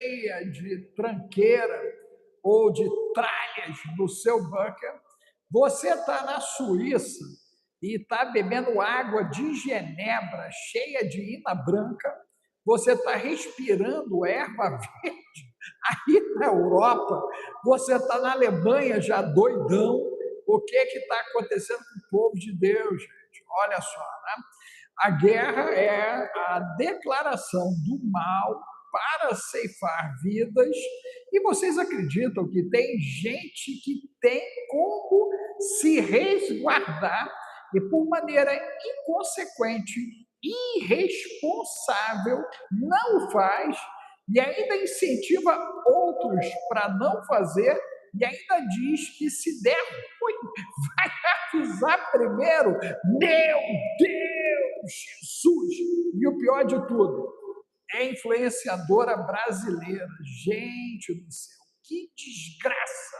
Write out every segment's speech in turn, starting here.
cheia de tranqueira ou de tralhas no seu bunker, você está na Suíça e está bebendo água de Genebra, cheia de ina branca, você está respirando erva verde aí na Europa, você está na Alemanha já doidão. O que está acontecendo com o povo de Deus, gente? Olha só, né? A guerra é a declaração do mal para ceifar vidas, e vocês acreditam que tem gente que tem como se resguardar e, por maneira inconsequente, irresponsável, não faz e ainda incentiva outros para não fazer e ainda diz que se der ruim, vai avisar primeiro. Meu Deus, Jesus! E o pior de tudo, é influenciadora brasileira. Gente do céu, que desgraça!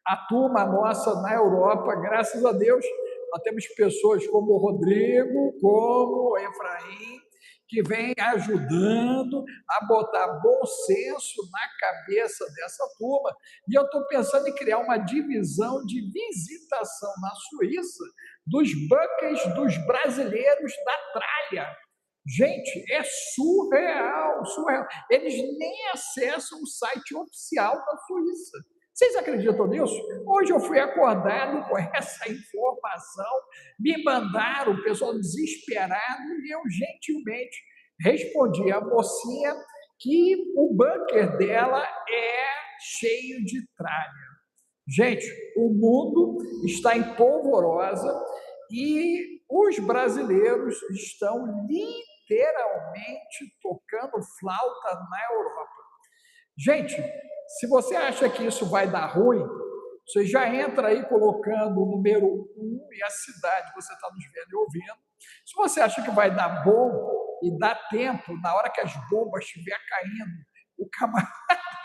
A turma nossa na Europa, graças a Deus, nós temos pessoas como o Rodrigo, como o Efraim, que vem ajudando a botar bom senso na cabeça dessa turma. E eu estou pensando em criar uma divisão de visitação na Suíça dos bunkers dos brasileiros da tralha. Gente, é surreal, surreal. Eles nem acessam o site oficial da Suíça. Vocês acreditam nisso? Hoje eu fui acordado com essa informação, me mandaram, o pessoal desesperado, e eu gentilmente respondi à mocinha que o bunker dela é cheio de tralha. Gente, o mundo está em polvorosa e os brasileiros estão literalmente tocando flauta na Europa. Gente, se você acha que isso vai dar ruim, você já entra aí colocando o número 1 e a cidade, você está nos vendo e ouvindo. Se você acha que vai dar bom e dá tempo, na hora que as bombas estiver caindo, o camarada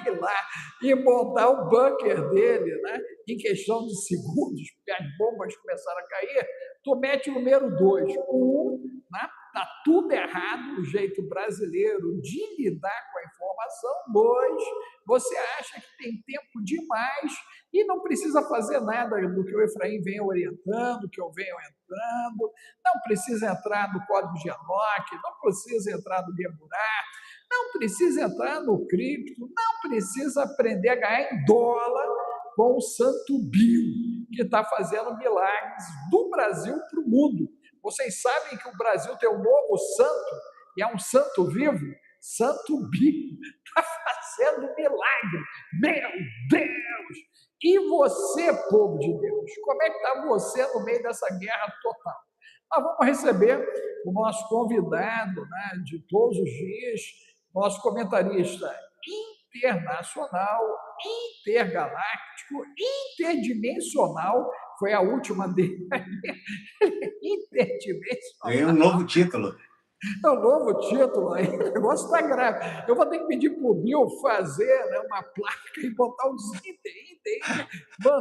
ir lá e montar o bunker dele, né? Em questão de segundos, porque as bombas começaram a cair, tu mete o número 2. O 1, né? Está tudo errado, o jeito brasileiro de lidar com a informação. 2, você acha que tem tempo demais e não precisa fazer nada do que o Efraim vem orientando, que eu venho entrando, não precisa entrar no código de Enoch, não precisa entrar no Geburá, não precisa entrar no cripto, não precisa aprender a ganhar em dólar com o Santo Bill, que está fazendo milagres do Brasil para o mundo. Vocês sabem que o Brasil tem um novo santo, e é um santo vivo? Santo Bill está fazendo milagre. Meu Deus! E você, povo de Deus, como é que está você no meio dessa guerra total? Nós vamos receber o nosso convidado, né, de todos os dias, nosso comentarista internacional, intergaláctico, interdimensional, foi a última dele, interdimensional. Ganhei um novo título. É um novo título aí, o negócio está grave. Eu vou ter que pedir para o Bill fazer, né, uma placa e botar os Inter, tem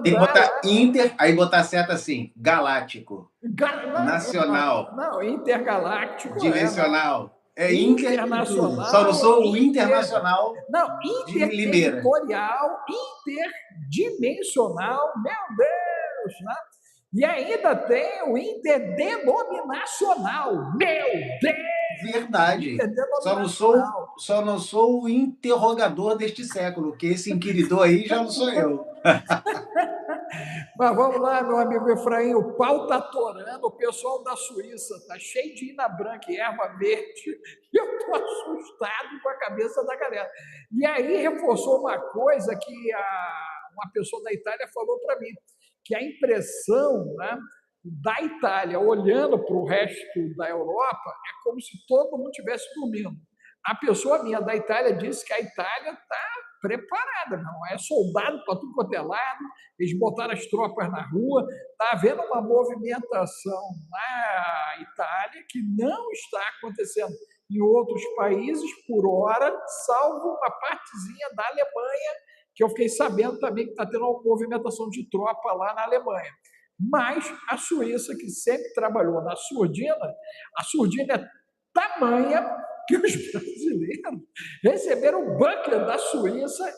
que botar Inter, aí botar certo assim, galáctico, nacional. Não, intergaláctico. Dimensional. É internacional. Só não sou o internacional. Não, interterritorial, interdimensional, meu Deus, né? E ainda tem o interdenominacional. Meu Deus! Verdade. Só não sou o interrogador deste século, que esse inquiridor aí já não sou eu. Mas vamos lá, meu amigo Efraim, o pau está atorando, o pessoal da Suíça está cheio de ina branca e erva verde, e eu estou assustado com a cabeça da galera. E aí reforçou uma coisa que uma pessoa da Itália falou para mim, que a impressão, né, da Itália olhando para o resto da Europa é como se todo mundo estivesse dormindo. A pessoa minha da Itália disse que a Itália está preparada, não é soldado para tudo quanto é lado, eles botaram as tropas na rua, está havendo uma movimentação na Itália que não está acontecendo em outros países por hora, salvo uma partezinha da Alemanha, que eu fiquei sabendo também que está tendo uma movimentação de tropa lá na Alemanha. Mas a Suíça, que sempre trabalhou na surdina, a surdina é tamanha que os brasileiros receberam o bunker da Suíça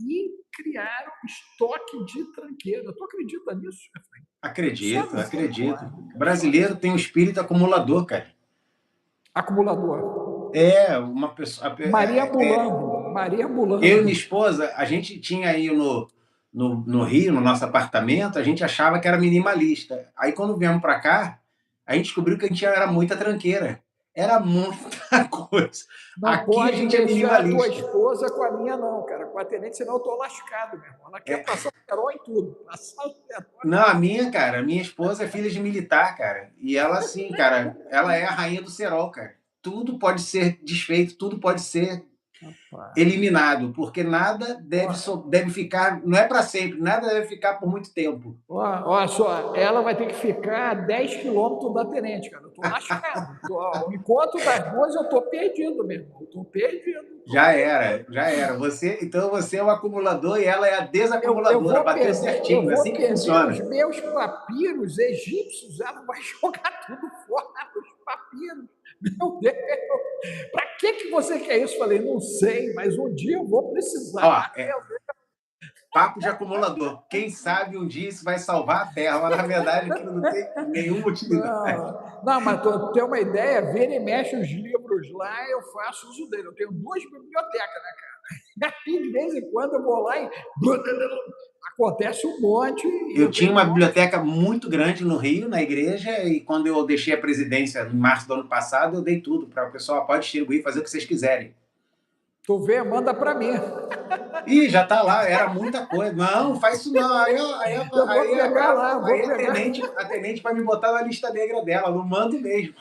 e criaram estoque de tranqueira. Tu acredita nisso, Efraim? Acredito. O brasileiro tem um espírito acumulador, cara. Acumulador. Uma pessoa. Maria Mulando. Eu e minha esposa, a gente tinha aí no Rio, no nosso apartamento, a gente achava que era minimalista. Aí quando viemos para cá, a gente descobriu que a gente era muita tranqueira. Era muita coisa. Não aqui pode a gente é minimalista. A tua esposa com a minha, não, cara. Com a tenente, senão eu tô lascado, meu irmão. Ela quer passar o cerol em tudo. Não, a minha esposa é filha de militar, cara. E ela, assim, cara, ela é a rainha do cerol, cara. Tudo pode ser desfeito, tudo pode ser eliminado, porque nada deve ficar, não é para sempre, nada deve ficar por muito tempo. Olha só, ela vai ter que ficar a 10 quilômetros da tenente, cara. Eu tô lascado. O encontro das duas, eu tô perdido mesmo. Eu tô perdido. Já era. Então você é o acumulador e ela é a desacumuladora. Bateu certinho, assim que funciona. Os meus papiros egípcios, ela vai jogar tudo fora dos papiros. Meu Deus! Para que você quer isso? Falei, não sei, mas um dia eu vou precisar. Papo de acumulador. Quem sabe um dia isso vai salvar a Terra, mas na verdade aquilo não tem nenhuma utilidade. Não, mas tu tem uma ideia, vira e mexe os livros lá, eu faço uso dele. Eu tenho 2 bibliotecas, né, cara? E de vez em quando eu vou lá e acontece um monte. Eu tinha uma biblioteca muito grande no Rio, na igreja, e quando eu deixei a presidência em março do ano passado, eu dei tudo para o pessoal, pode distribuir, fazer o que vocês quiserem. Tu vê, manda para mim. Ih, já tá lá, era muita coisa. Não, faz isso não. Aí a tenente vai me botar na lista negra dela, não mando mesmo.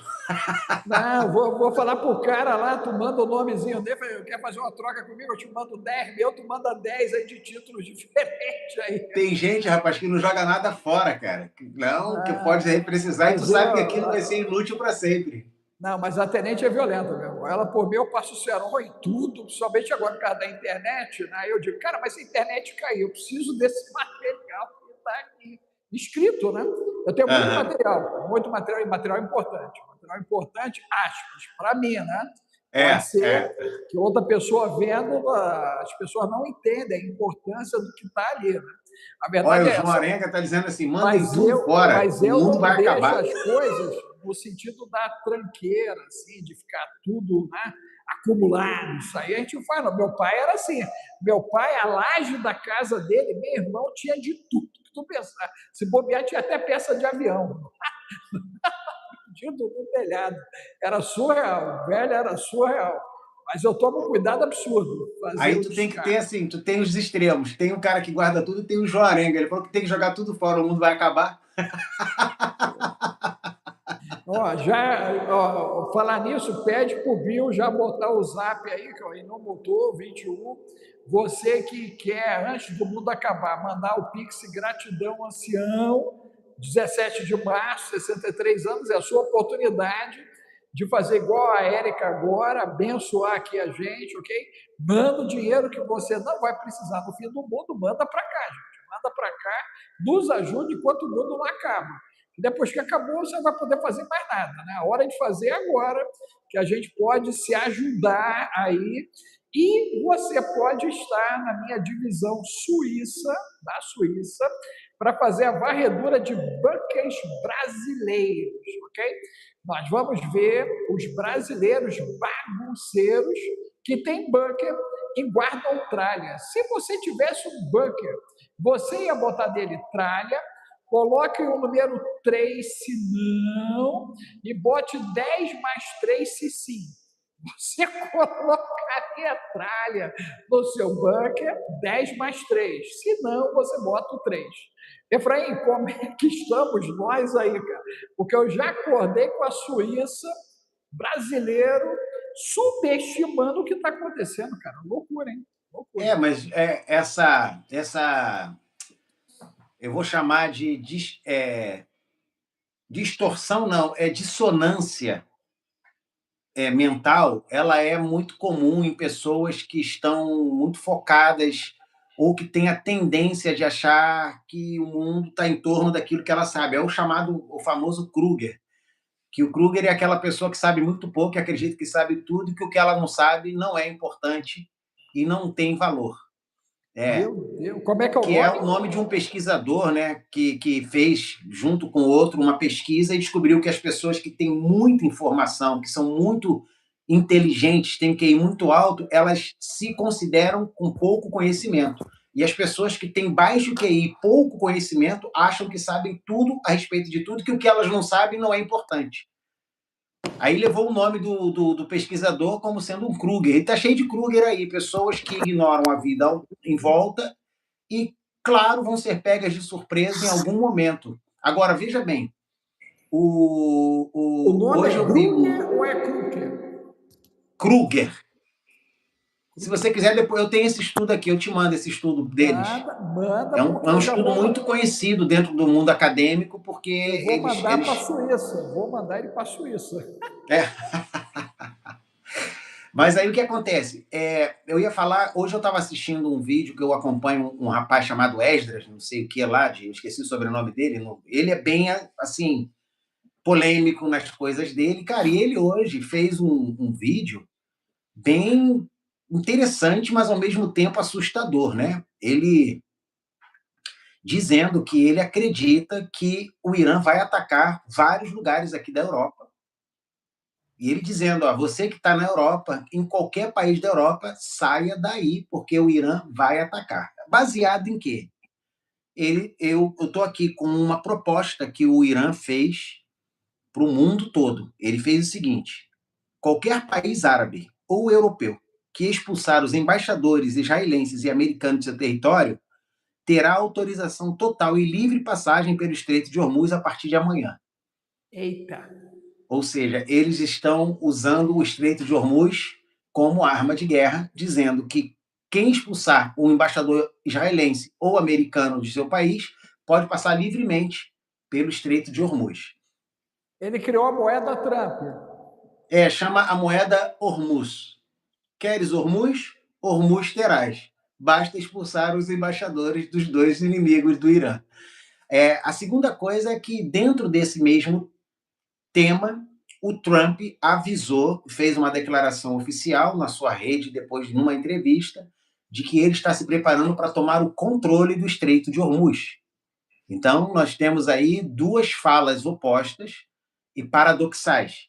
Não, vou falar pro cara lá, tu manda o nomezinho dele, quer fazer uma troca comigo, eu te mando 10 mil, tu manda 10 aí de títulos diferentes aí. Tem gente, rapaz, que não joga nada fora, cara. Não, que pode precisar e tu sabe que aquilo vai ser inútil para sempre. Não, mas a tenente é violenta, meu irmão. Ela, por mim, eu passo cerol em tudo, principalmente agora por causa da internet, né? Eu digo, cara, mas a internet caiu, eu preciso desse material que está aqui escrito, né? Eu tenho muito material, e material importante. Material importante, aspas, para mim, né? Pode ser que outra pessoa vendo, as pessoas não entendem a importância do que está ali, né? A verdade Olha, o João Arenga está dizendo assim, mandem tudo fora, mas o mundo vai acabar. As coisas no sentido da tranqueira, assim, de ficar tudo, né, acumulado. Isso aí a gente fala. Meu pai era assim. Meu pai, a laje da casa dele, meu irmão, tinha de tudo que tu pensar. Se bobear, tinha até peça de avião. No telhado. Era surreal. Velho, era surreal. Mas eu tomo cuidado absurdo. Aí tu tem que ter assim, tu tem os extremos. Tem um cara que guarda tudo e tem o João Arenga. Ele falou que tem que jogar tudo fora, o mundo vai acabar. Falar nisso, pede pro Bill já botar o zap aí, que ele não botou, 21. Você que quer, antes do mundo acabar, mandar o Pix Gratidão Ancião, 17 de março, 63 anos, é a sua oportunidade de fazer igual a Érica agora, abençoar aqui a gente, ok? Manda o dinheiro que você não vai precisar no fim do mundo, manda para cá, gente. Manda para cá, nos ajude enquanto o mundo não acaba. Depois que acabou, você não vai poder fazer mais nada, né? A hora de fazer agora, que a gente pode se ajudar aí. E você pode estar na minha divisão da Suíça, para fazer a varredura de bunkers brasileiros, ok? Nós vamos ver os brasileiros bagunceiros que têm bunker em Guarda Tralha. Se você tivesse um bunker, você ia botar dele tralha, coloque o número 3 se não, e bote 10 mais 3 se sim. Você colocaria a tralha no seu bunker, 10 mais 3. Se não, você bota o 3. Efraim, como é que estamos nós aí, cara? Porque eu já acordei com a Suíça, brasileiro, subestimando o que está acontecendo, cara. Loucura, hein? Loucura. Mas essa eu vou chamar de distorção, não, é dissonância mental, ela é muito comum em pessoas que estão muito focadas ou que têm a tendência de achar que o mundo está em torno daquilo que ela sabe. É o famoso Kruger, que o Kruger é aquela pessoa que sabe muito pouco, e acredita que sabe tudo, e que o que ela não sabe não é importante e não tem valor. Meu Deus, como é que é o Que é nome? o nome de um pesquisador, né, que fez, junto com outro, uma pesquisa e descobriu que as pessoas que têm muita informação, que são muito inteligentes, têm QI muito alto, elas se consideram com pouco conhecimento. E as pessoas que têm baixo QI e pouco conhecimento acham que sabem tudo a respeito de tudo, que o que elas não sabem não é importante. Aí levou o nome do pesquisador como sendo um Kruger. E está cheio de Kruger aí, pessoas que ignoram a vida em volta e, claro, vão ser pegas de surpresa em algum momento. Agora, veja bem, O nome hoje é eu vi Kruger ou é Kruger? Kruger. Se você quiser, depois eu tenho esse estudo aqui, eu te mando esse estudo deles. Manda, É porque um eu já estudo muito conhecido dentro do mundo acadêmico, porque eu vou mandar para a eles Suíça. Vou mandar ele para a Suíça. é. Mas aí o que acontece? Eu ia falar, hoje eu estava assistindo um vídeo que eu acompanho um rapaz chamado Esdras, não sei o que lá, eu esqueci o sobrenome dele. Ele é bem, assim, polêmico nas coisas dele. Cara, e ele hoje fez um vídeo bem interessante, mas ao mesmo tempo assustador, né? Ele dizendo que ele acredita que o Irã vai atacar vários lugares aqui da Europa. E ele dizendo, ó, você que está na Europa, em qualquer país da Europa, saia daí, porque o Irã vai atacar. Baseado em quê? Eu estou aqui com uma proposta que o Irã fez para o mundo todo. Ele fez o seguinte: qualquer país árabe ou europeu que expulsar os embaixadores israelenses e americanos de seu território terá autorização total e livre passagem pelo Estreito de Hormuz a partir de amanhã. Eita! Ou seja, eles estão usando o Estreito de Hormuz como arma de guerra, dizendo que quem expulsar um embaixador israelense ou americano de seu país pode passar livremente pelo Estreito de Hormuz. Ele criou a moeda Trump. Chama a moeda Hormuz. Queres Hormuz? Hormuz terás. Basta expulsar os embaixadores dos dois inimigos do Irã. A segunda coisa é que, dentro desse mesmo tema, o Trump avisou, fez uma declaração oficial na sua rede, depois de uma entrevista, de que ele está se preparando para tomar o controle do Estreito de Hormuz. Então, nós temos aí duas falas opostas e paradoxais.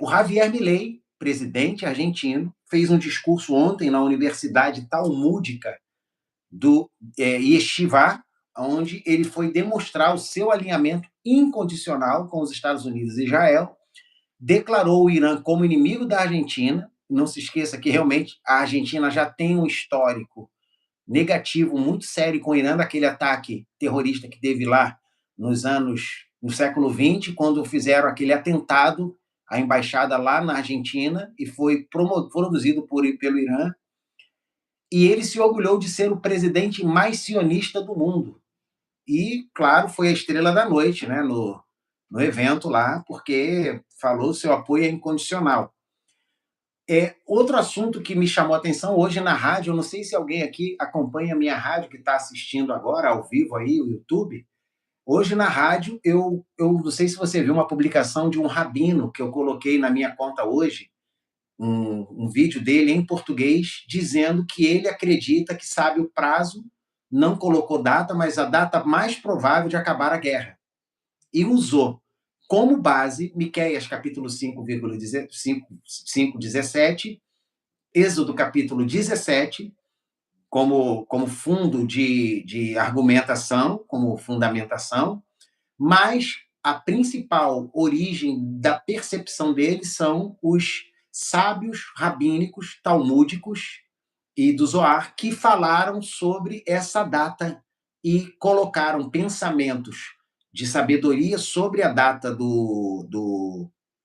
O Javier Milei, presidente argentino, fez um discurso ontem na Universidade Talmúdica do Yeshiva, onde ele foi demonstrar o seu alinhamento incondicional com os Estados Unidos e Israel, declarou o Irã como inimigo da Argentina. Não se esqueça que realmente a Argentina já tem um histórico negativo muito sério com o Irã, daquele ataque terrorista que teve lá no século XX, quando fizeram aquele atentado à embaixada lá na Argentina e foi produzido pelo Irã. E ele se orgulhou de ser o presidente mais sionista do mundo. E, claro, foi a estrela da noite, né, no evento lá, porque falou seu apoio é incondicional. Outro assunto que me chamou a atenção hoje na rádio, eu não sei se alguém aqui acompanha a minha rádio, que está assistindo agora, ao vivo aí, o YouTube. Hoje na rádio, eu não sei se você viu uma publicação de um rabino que eu coloquei na minha conta hoje, um vídeo dele em português, dizendo que ele acredita que sabe o prazo, não colocou data, mas a data mais provável de acabar a guerra. E usou como base Miqueias capítulo 5:17, Êxodo capítulo 17, como fundo de argumentação, como fundamentação, mas a principal origem da percepção dele são os sábios rabínicos, talmúdicos e do Zohar, que falaram sobre essa data e colocaram pensamentos de sabedoria sobre a data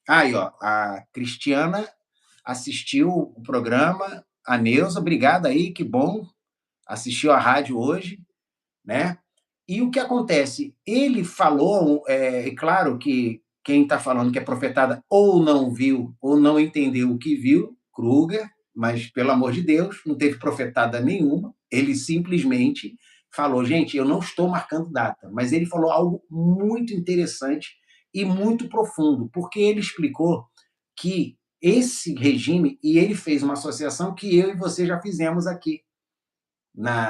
Aí, ó, a Cristiana assistiu o programa, a Neuza, obrigada aí, que bom, assistiu a rádio hoje, né? E o que acontece? Ele falou, claro que quem está falando que é profetada ou não viu, ou não entendeu o que viu, Kruger, mas, pelo amor de Deus, não teve profetada nenhuma, ele simplesmente falou, gente, eu não estou marcando data, mas ele falou algo muito interessante e muito profundo, porque ele explicou que esse regime, e ele fez uma associação que eu e você já fizemos aqui,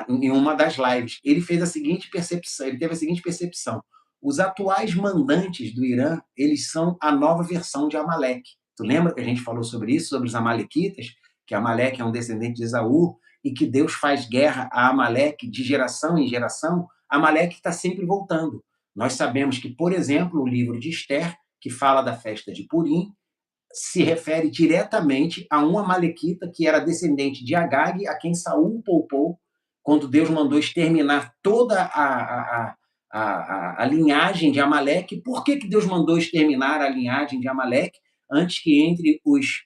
em uma das lives. Ele fez a seguinte percepção, ele teve a seguinte percepção: os atuais mandantes do Irã, eles são a nova versão de Amaleque. Tu lembra que a gente falou sobre isso, sobre os amalequitas, que Amaleque é um descendente de Esaú, e que Deus faz guerra a Amaleque de geração em geração? Amaleque está sempre voltando. Nós sabemos que, por exemplo, o livro de Esther, que fala da festa de Purim, se refere diretamente a um amalequita que era descendente de Agag, a quem Saul poupou quando Deus mandou exterminar toda a linhagem de Amaleque. Por que Deus mandou exterminar a linhagem de Amaleque antes que entre os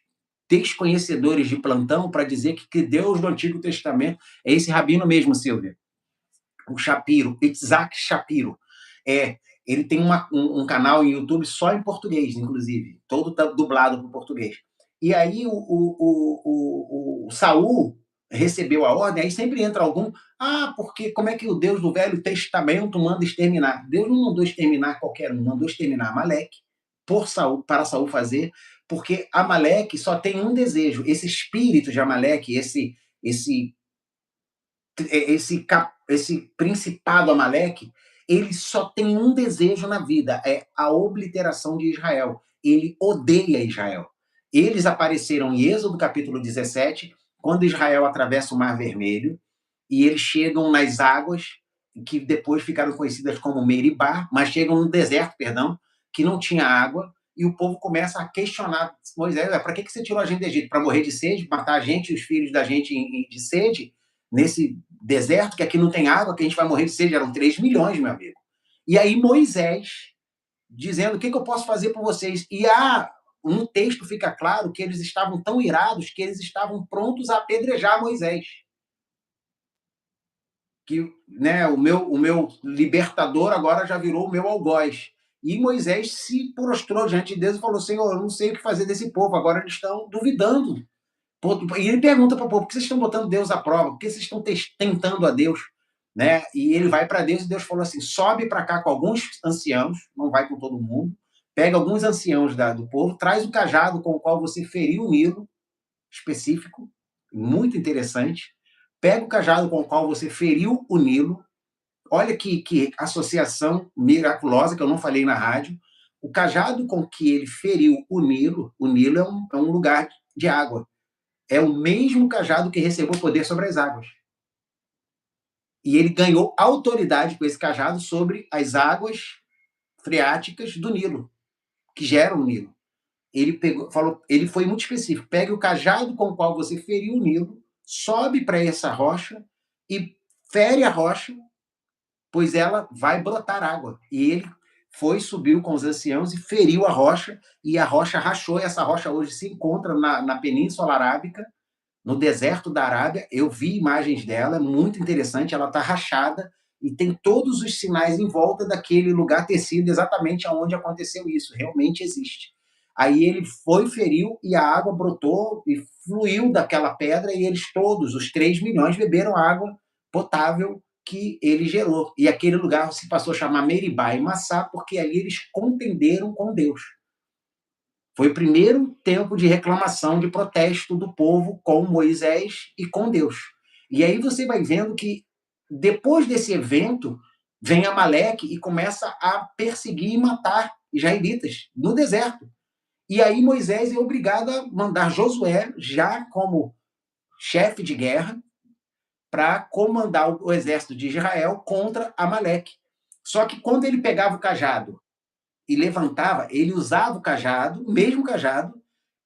desconhecedores de plantão para dizer que Deus do Antigo Testamento é esse rabino mesmo, Silvia, o Shapiro, Isaac Shapiro. Ele tem um canal no YouTube só em português, inclusive, todo dublado para o português. E aí o Saul recebeu a ordem, aí sempre entra algum, porque como é que o Deus do Velho Testamento manda exterminar? Deus não mandou exterminar qualquer um, mandou exterminar Amaleque para Saul fazer, porque Amaleque só tem um desejo, esse espírito de Amaleque, esse principado Amaleque, ele só tem um desejo na vida, é a obliteração de Israel. Ele odeia Israel. Eles apareceram em Êxodo capítulo 17, quando Israel atravessa o Mar Vermelho, e eles chegam nas águas, que depois ficaram conhecidas como Meribá, mas chegam no deserto, que não tinha água, e o povo começa a questionar Moisés: para que você tirou a gente do Egito? Para morrer de sede? Matar a gente e os filhos da gente de sede? Nesse deserto, que aqui não tem água, que a gente vai morrer de sede? Eram 3 milhões, meu amigo. E aí Moisés, dizendo: o que eu posso fazer por vocês? E no texto fica claro que eles estavam tão irados que eles estavam prontos a apedrejar Moisés. Que, né, o meu libertador agora já virou o meu algoz. E Moisés se prostrou diante de Deus e falou: Senhor, eu não sei o que fazer desse povo, agora eles estão duvidando. E ele pergunta para o povo: por que vocês estão botando Deus à prova? Por que vocês estão tentando a Deus? Né? E ele vai para Deus, e Deus falou assim: sobe para cá com alguns anciãos, não vai com todo mundo, pega alguns anciãos do povo, traz o cajado com o qual você feriu o Nilo, específico, muito interessante, pega o cajado com o qual você feriu o Nilo, olha que associação miraculosa, que eu não falei na rádio. O cajado com que ele feriu o Nilo é um lugar de água, é o mesmo cajado que recebeu poder sobre as águas. E ele ganhou autoridade com esse cajado sobre as águas freáticas do Nilo, que geram o Nilo. Ele foi muito específico: pegue o cajado com o qual você feriu o Nilo, sobe para essa rocha e fere a rocha, pois ela vai brotar água. E ele subiu com os anciãos e feriu a rocha, e a rocha rachou, e essa rocha hoje se encontra na Península Arábica, no deserto da Arábia. Eu vi imagens dela, é muito interessante, ela está rachada e tem todos os sinais em volta daquele lugar ter sido exatamente onde aconteceu isso, realmente existe. Aí ele feriu, e a água brotou e fluiu daquela pedra, e eles todos, os 3 milhões, beberam água potável que ele gerou. E aquele lugar se passou a chamar Meribá e Massá, porque ali eles contenderam com Deus. Foi o primeiro tempo de reclamação, de protesto do povo com Moisés e com Deus. E aí você vai vendo que, depois desse evento, vem Amaleque e começa a perseguir e matar israelitas no deserto. E aí Moisés é obrigado a mandar Josué, já como chefe de guerra, para comandar o exército de Israel contra Amaleque. Só que quando ele pegava o cajado e levantava, ele usava o cajado, o mesmo cajado,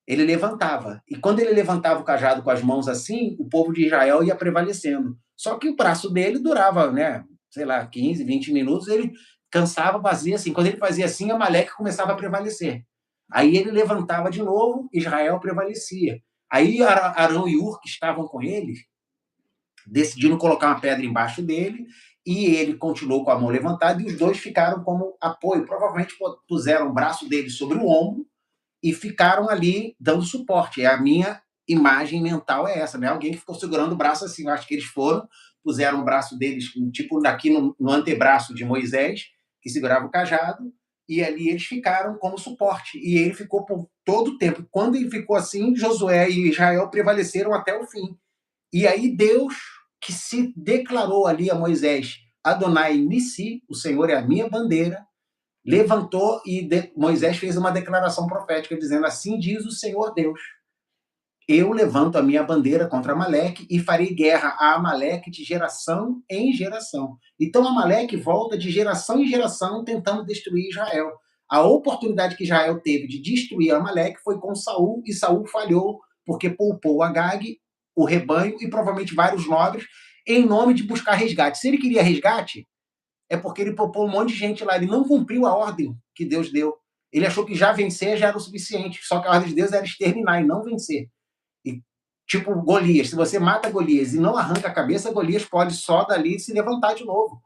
ele levantava. E quando ele levantava o cajado com as mãos assim, o povo de Israel ia prevalecendo. Só que o braço dele durava, 15, 20 minutos, ele cansava, fazia assim. Quando ele fazia assim, Amaleque começava a prevalecer. Aí ele levantava de novo, Israel prevalecia. Aí Arão e Hur, que estavam com ele, decidiram colocar uma pedra embaixo dele, e ele continuou com a mão levantada, e os dois ficaram como apoio. Provavelmente puseram o braço dele sobre o ombro e ficaram ali dando suporte. A minha imagem mental é essa, né? Alguém que ficou segurando o braço assim. Eu acho que eles puseram o braço deles, tipo aqui no antebraço de Moisés, que segurava o cajado, E ali eles ficaram como suporte. E ele ficou por todo o tempo. Quando ele ficou assim, Josué e Israel prevaleceram até o fim. E aí Deus, que se declarou ali a Moisés, Adonai Nissi, o Senhor é a minha bandeira, levantou e Moisés fez uma declaração profética, dizendo: assim diz o Senhor Deus, eu levanto a minha bandeira contra Amaleque e farei guerra a Amaleque de geração em geração. Então Amaleque volta de geração em geração tentando destruir Israel. A oportunidade que Israel teve de destruir Amaleque foi com Saul, e Saul falhou porque poupou Agag, o rebanho e provavelmente vários nobres, em nome de buscar resgate. Se ele queria resgate, é porque ele poupou um monte de gente lá. Ele não cumpriu a ordem que Deus deu. Ele achou que já vencer já era o suficiente. Só que a ordem de Deus era exterminar e não vencer. E, tipo Golias, se você mata Golias e não arranca a cabeça, Golias pode só dali se levantar de novo.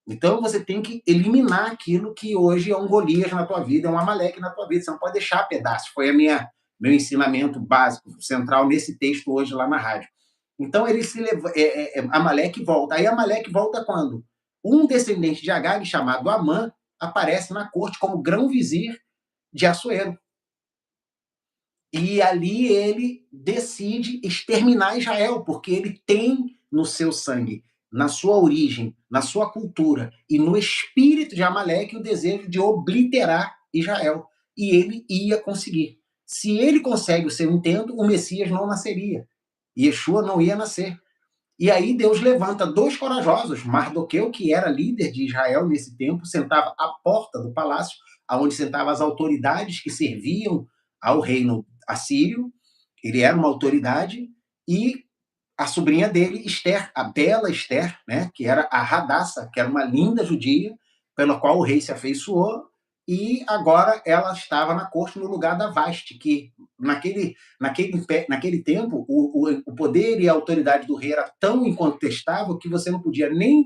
Então você tem que eliminar aquilo que hoje é um Golias na tua vida, é um Amaleque na tua vida. Você não pode deixar pedaços. Foi meu ensinamento básico, central nesse texto hoje lá na rádio. Então ele se Amaleque volta. Aí Amaleque volta quando? Um descendente de Agag, chamado Amã, aparece na corte como grão-vizir de Assuero. E ali ele decide exterminar Israel, porque ele tem no seu sangue, na sua origem, na sua cultura e no espírito de Amaleque o desejo de obliterar Israel. E ele ia conseguir. Se ele consegue o seu intento, o Messias não nasceria. Yeshua não ia nascer. E aí Deus levanta dois corajosos. Mardoqueu, que era líder de Israel nesse tempo, sentava à porta do palácio, onde sentavam as autoridades que serviam ao reino assírio. Ele era uma autoridade. E a sobrinha dele, Esther, a bela Esther, né, que era a Radassa, que era uma linda judia, pela qual o rei se afeiçoou, e agora ela estava na corte no lugar da Vaste, que naquele tempo o poder e a autoridade do rei era tão incontestável que você não podia nem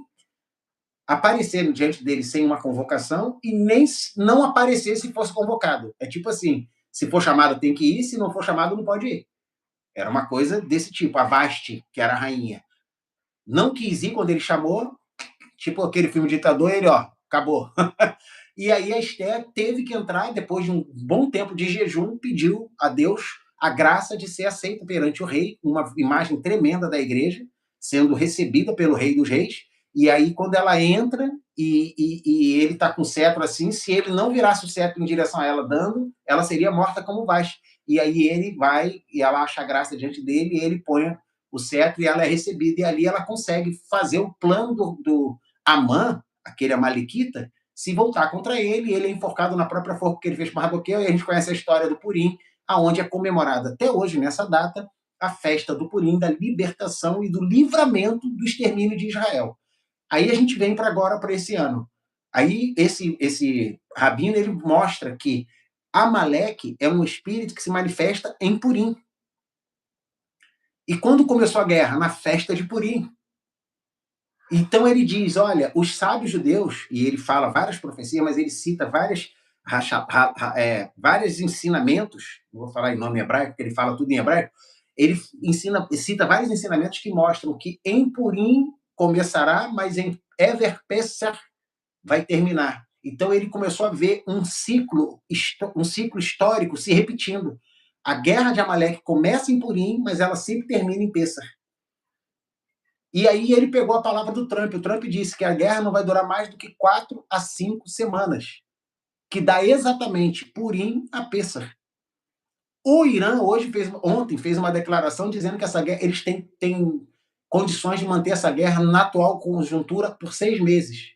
aparecer diante dele sem uma convocação e nem não aparecer se fosse convocado. É tipo assim, se for chamado tem que ir, se não for chamado não pode ir. Era uma coisa desse tipo. A Vaste, que era a rainha, não quis ir quando ele chamou, tipo aquele filme Ditador, ele, ó, acabou. E aí a Esther teve que entrar, depois de um bom tempo de jejum, pediu a Deus a graça de ser aceita perante o rei, uma imagem tremenda da igreja, sendo recebida pelo rei dos reis. E aí, quando ela entra e ele está com o cetro assim, se ele não virasse o cetro em direção a ela dando, ela seria morta como Vashti. E aí ele vai, e ela acha a graça diante dele, e ele põe o cetro e ela é recebida. E ali ela consegue fazer o plano do Amã, aquele amalequita, se voltar contra ele, e ele é enforcado na própria forca que ele fez para Mardoqueu, e a gente conhece a história do Purim, aonde é comemorada até hoje, nessa data, a festa do Purim, da libertação e do livramento do extermínio de Israel. Aí a gente vem para agora, para esse ano. Aí esse rabino, ele mostra que Amaleque é um espírito que se manifesta em Purim. E quando começou a guerra? Na festa de Purim. Então ele diz, olha, os sábios judeus, e ele fala várias profecias, mas ele cita vários ensinamentos, não vou falar em nome hebraico, porque ele fala tudo em hebraico, ele cita vários ensinamentos que mostram que em Purim começará, mas em Ever Pesach vai terminar. Então ele começou a ver um ciclo histórico se repetindo. A guerra de Amaleque começa em Purim, mas ela sempre termina em Pesach. E aí ele pegou a palavra do Trump. O Trump disse que a guerra não vai durar mais do que 4 a 5 semanas, que dá exatamente Purim a Pessah. O Irã ontem fez uma declaração dizendo que essa guerra, eles têm condições de manter essa guerra na atual conjuntura por 6 meses.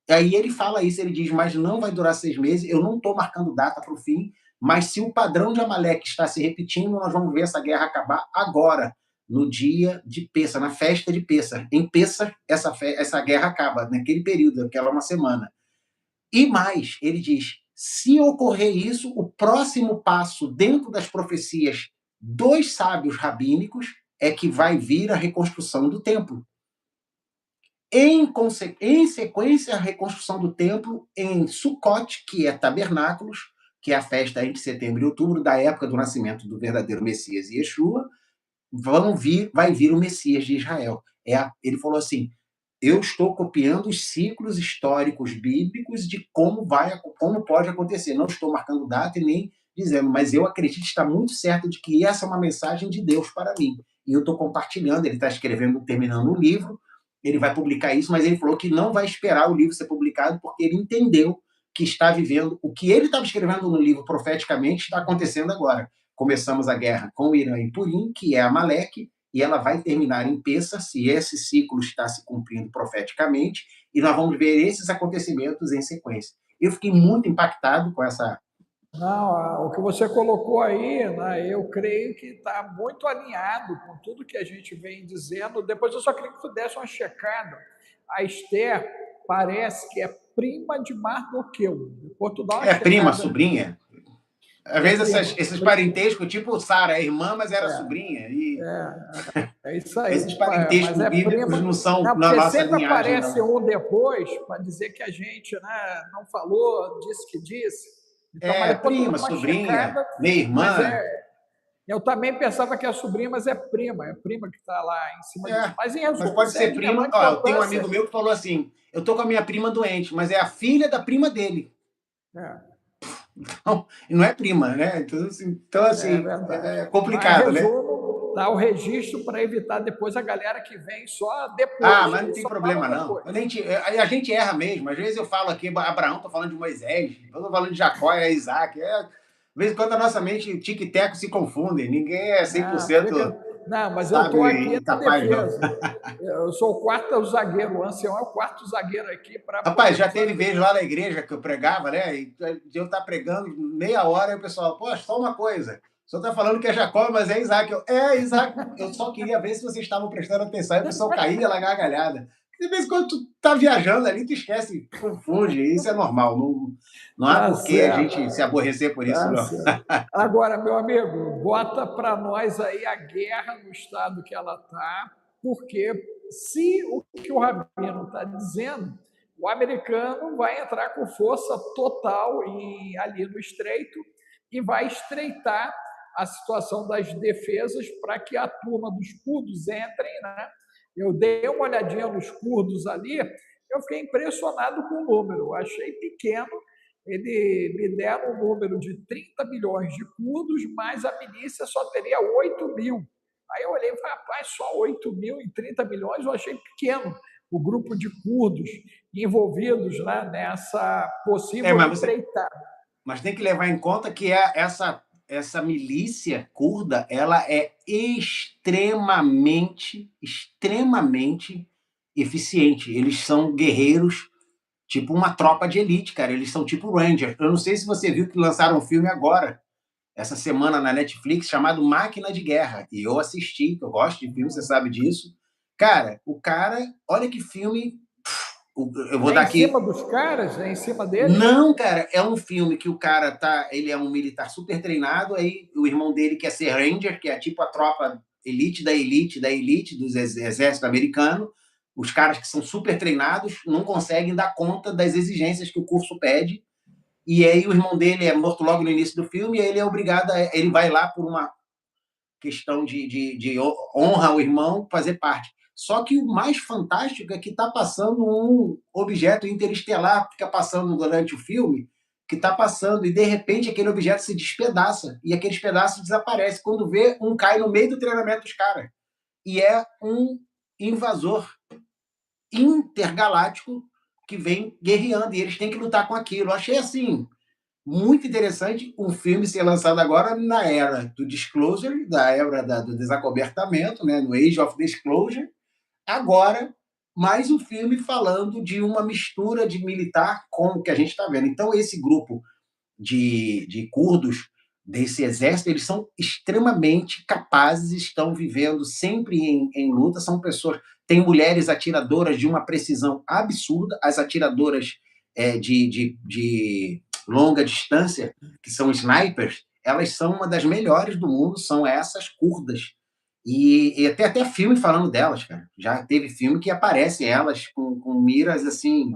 E aí ele fala isso, ele diz, mas não vai durar 6 meses, eu não estou marcando data para o fim, mas se o padrão de Amaleque está se repetindo, nós vamos ver essa guerra acabar agora, no dia de Pessah, na festa de Pessah. Em Pessah, essa guerra acaba, naquele período, aquela uma semana. E mais, ele diz, se ocorrer isso, o próximo passo dentro das profecias dos sábios rabínicos é que vai vir a reconstrução do templo. Em sequência, a reconstrução do templo em Sukkot, que é tabernáculos, que é a festa entre setembro e outubro, da época do nascimento do verdadeiro Messias e Yeshua, vai vir o Messias de Israel. Ele falou assim, eu estou copiando os ciclos históricos bíblicos de como pode acontecer. Não estou marcando data e nem dizendo, mas eu acredito estar muito certo de que essa é uma mensagem de Deus para mim. E eu estou compartilhando, ele está escrevendo, terminando um livro, ele vai publicar isso, mas ele falou que não vai esperar o livro ser publicado porque ele entendeu que está vivendo, o que ele estava escrevendo no livro profeticamente está acontecendo agora. Começamos a guerra com o Irã e Purim, que é Amaleque, e ela vai terminar em Pêssar, se esse ciclo está se cumprindo profeticamente, e nós vamos ver esses acontecimentos em sequência. Eu fiquei muito impactado com essa... Não, o que você colocou aí, né, eu creio que está muito alinhado com tudo que a gente vem dizendo. Depois eu só queria que tu desse uma checada. A Esther parece que é prima de Mardoqueu. Depois tu dá uma É prima, checada. sobrinha? Às vezes esses parentescos, tipo Sara, é irmã, mas era sobrinha. E É isso aí. esses Mas parentescos é bíblicos prima. não são Não, na porque nossa sempre linhagem, aparece não. um depois para dizer que a gente, né, não falou, disse que disse. Então, mas depois tu Prima, dá uma sobrinha, checada. minha Mas irmã. eu também pensava que é sobrinha, mas é prima que está lá em cima disso. Mas em Mas resumo, pode isso é ser de prima. menor Ó, eu tenho um importância. amigo meu que falou assim: eu tô com a minha prima doente, mas é a filha da prima dele. Não é prima, né? Então assim, Verdade. é complicado, Mas né? resumo, dá o registro para evitar depois a galera que vem só depois. Mas não Eles tem só falam problema, não. depois. A gente erra mesmo. Às vezes eu falo aqui, Abraão tá falando de Moisés, eu tô falando de Jacó, Isaac. De vez em quando a nossa mente, tique e teco, se confundem. Ninguém é Não, 100% não, mas eu estou sábio aqui e na capaz, não. defesa. Eu sou o quarto zagueiro, o ancião é o quarto zagueiro aqui para Rapaz, poder já nos teve ajudar. vez lá na igreja que eu pregava, né? E de eu estar pregando meia hora e o pessoal, poxa, só uma coisa. O senhor está falando que é Jacó, mas é Isaac. Isaac. Eu só queria ver se vocês estavam prestando atenção. Aí o pessoal caía lá gargalhada. De vez em quando tu tá viajando ali, tu esquece, confunde. Isso é normal. Não há Tá por que a gente certo, se aborrecer por isso, tá não. certo. Agora, meu amigo, bota para nós aí a guerra no estado que ela está, porque se o que o Rabino está dizendo, o americano vai entrar com força total ali no estreito e vai estreitar a situação das defesas para que a turma dos curdos entrem, né? Eu dei uma olhadinha nos curdos ali, eu fiquei impressionado com o número, eu achei pequeno. Ele me deram um número de 30 milhões de curdos, mas a milícia só teria 8 mil. Aí eu olhei e falei, rapaz, só 8 mil em 30 milhões, eu achei pequeno o grupo de curdos envolvidos, né, nessa possível Mas você empreitada. Mas tem que levar em conta que essa milícia curda, ela é extremamente eficiente. Eles são guerreiros, tipo uma tropa de elite, cara. Eles são tipo Ranger. Eu não sei se você viu que lançaram um filme agora, essa semana na Netflix, chamado Máquina de Guerra. E eu assisti, que eu gosto de filme, você sabe disso. Cara, olha que filme. Eu vou dar Em aqui. cima dos caras? É em cima deles? Não, cara, é um filme que o cara ele é um militar super treinado, aí o irmão dele quer ser Ranger, que é tipo a tropa elite da elite dos exército americano. Os caras que são super treinados não conseguem dar conta das exigências que o curso pede. E aí o irmão dele é morto logo no início do filme, e ele é obrigado ele vai lá por uma questão de honra ao irmão fazer parte. Só que o mais fantástico é que está passando um objeto interestelar, fica passando durante o filme, que está passando, e de repente aquele objeto se despedaça, e aqueles pedaços desaparecem. Quando vê, um cai no meio do treinamento dos caras. E é um invasor intergaláctico que vem guerreando, e eles têm que lutar com aquilo. Eu achei assim, muito interessante um filme ser lançado agora na era do disclosure, da era do desacobertamento, né, no Age of Disclosure. Agora, mais um filme falando de uma mistura de militar com o que a gente está vendo. Então, esse grupo de curdos desse exército, eles são extremamente capazes, estão vivendo sempre em luta, são pessoas... Tem mulheres atiradoras de uma precisão absurda, as atiradoras de longa distância, que são snipers, elas são uma das melhores do mundo, são essas curdas. E tem até filme falando delas, cara. Já teve filme que aparece elas com miras assim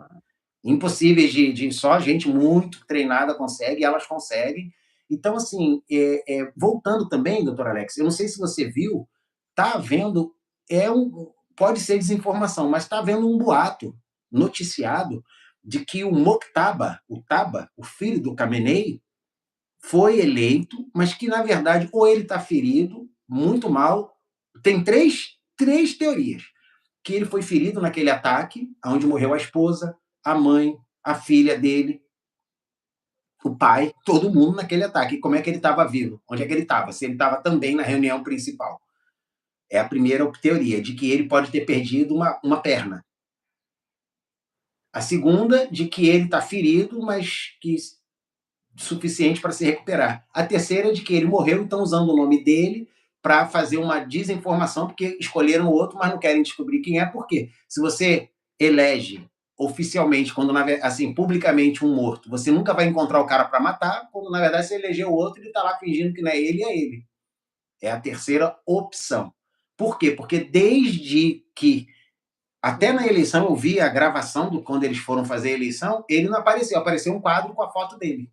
impossíveis de só gente muito treinada consegue, e elas conseguem. Então, assim, voltando também, doutor Alex, eu não sei se você viu, tá havendo pode ser desinformação, mas está havendo um boato noticiado de que o Moctaba, o filho do Khamenei, foi eleito, mas que, na verdade, ou ele está ferido, muito mal. Tem três teorias. Que ele foi ferido naquele ataque, onde morreu a esposa, a mãe, a filha dele, o pai, todo mundo naquele ataque. Como é que ele estava vivo? Onde é que ele estava? Se ele estava também na reunião principal. É a primeira teoria, de que ele pode ter perdido uma perna. A segunda, de que ele está ferido, mas que suficiente para se recuperar. A terceira, de que ele morreu, estão usando o nome dele para fazer uma desinformação, porque escolheram outro, mas não querem descobrir quem é. Por quê? Se você elege oficialmente, quando assim, publicamente um morto, você nunca vai encontrar o cara para matar, quando na verdade você elegeu o outro, ele está lá fingindo que não é ele, é ele. É a terceira opção. Por quê? Porque desde que até na eleição eu vi a gravação do quando eles foram fazer a eleição, ele não apareceu, apareceu um quadro com a foto dele.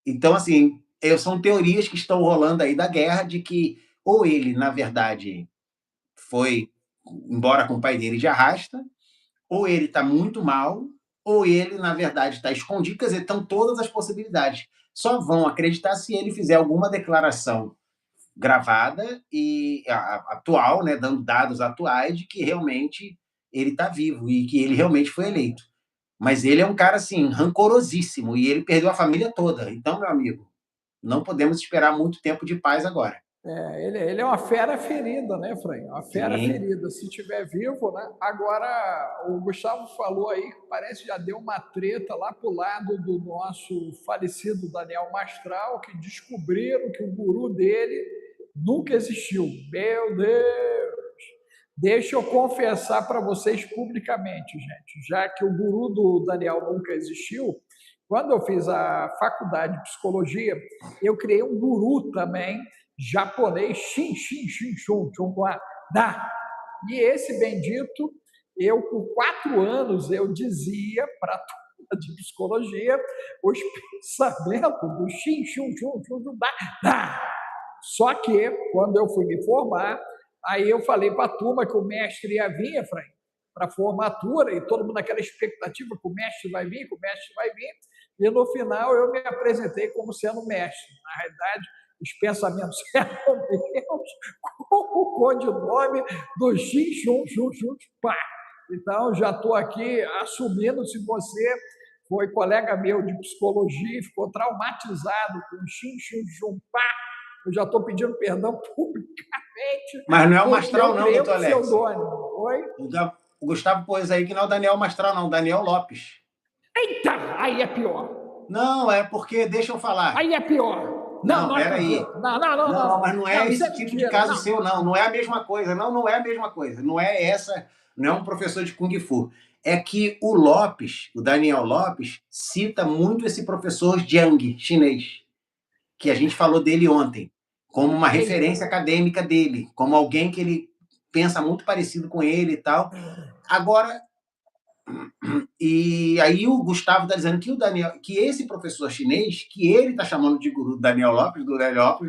Então, assim, são teorias que estão rolando aí da guerra de que ou ele, na verdade, foi embora com o pai dele de arrasta, ou ele está muito mal, ou ele, na verdade, está escondido. Quer dizer, estão todas as possibilidades. Só vão acreditar se ele fizer alguma declaração gravada e atual, né, dando dados atuais de que realmente ele está vivo e que ele realmente foi eleito. Mas ele é um cara, assim, rancorosíssimo e ele perdeu a família toda. Então, meu amigo, não podemos esperar muito tempo de paz agora. Ele é uma fera ferida, né, Fran? Uma fera Sim. ferida, se estiver vivo, né? Agora, o Gustavo falou aí que parece que já deu uma treta lá pro lado do nosso falecido Daniel Mastral, que descobriram que o guru dele nunca existiu. Meu Deus! Deixa eu confessar para vocês publicamente, gente, já que o guru do Daniel nunca existiu, quando eu fiz a faculdade de psicologia, eu criei um guru também, japonês, Shin Shin Shin Shun Chun Da. E esse bendito, eu com 4 anos, eu dizia para a turma de psicologia os pensamentos do Shin Shun Chun Chun Da. Só que, quando eu fui me formar, aí eu falei para a turma que o mestre ia vir, Efraim, para a formatura, e todo mundo naquela expectativa que o mestre vai vir, que o mestre vai vir, e no final eu me apresentei como sendo mestre. Na realidade, os pensamentos eram meus, com o codinome do Xin Chun Chun Chun Pá. Então, já estou aqui assumindo, se você foi colega meu de psicologia e ficou traumatizado com o Xin Chun Chun Pá, eu já estou pedindo perdão publicamente. Mas não é o Mastral, não, doutor Alex. Oi? O Gustavo pôs aí que não é o Daniel Mastral, não, o Daniel Lopes. Eita, aí é pior. Não, é porque, deixa eu falar. Aí é pior. Não, peraí. Não, mas não é esse tipo de caso seu, não. Não é a mesma coisa. Não é a mesma coisa. Não é essa, não é um professor de Kung Fu. É que o Lopes, o Daniel Lopes, cita muito esse professor Jiang, chinês, que a gente falou dele ontem, como uma referência acadêmica dele, como alguém que ele pensa muito parecido com ele e tal. Agora, e aí o Gustavo está dizendo que o Daniel, que esse professor chinês, que ele está chamando de guru do Daniel Lopes,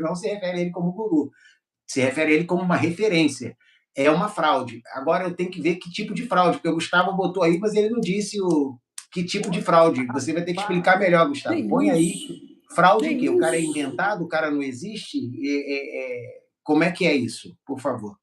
não se refere a ele como guru, se refere a ele como uma referência. É uma fraude. Agora eu tenho que ver que tipo de fraude, porque o Gustavo botou aí, mas ele não disse que tipo de fraude. Você vai ter que explicar melhor, Gustavo. Põe aí. Fraude que o cara é inventado, o cara não existe? Como é que é isso? Por favor.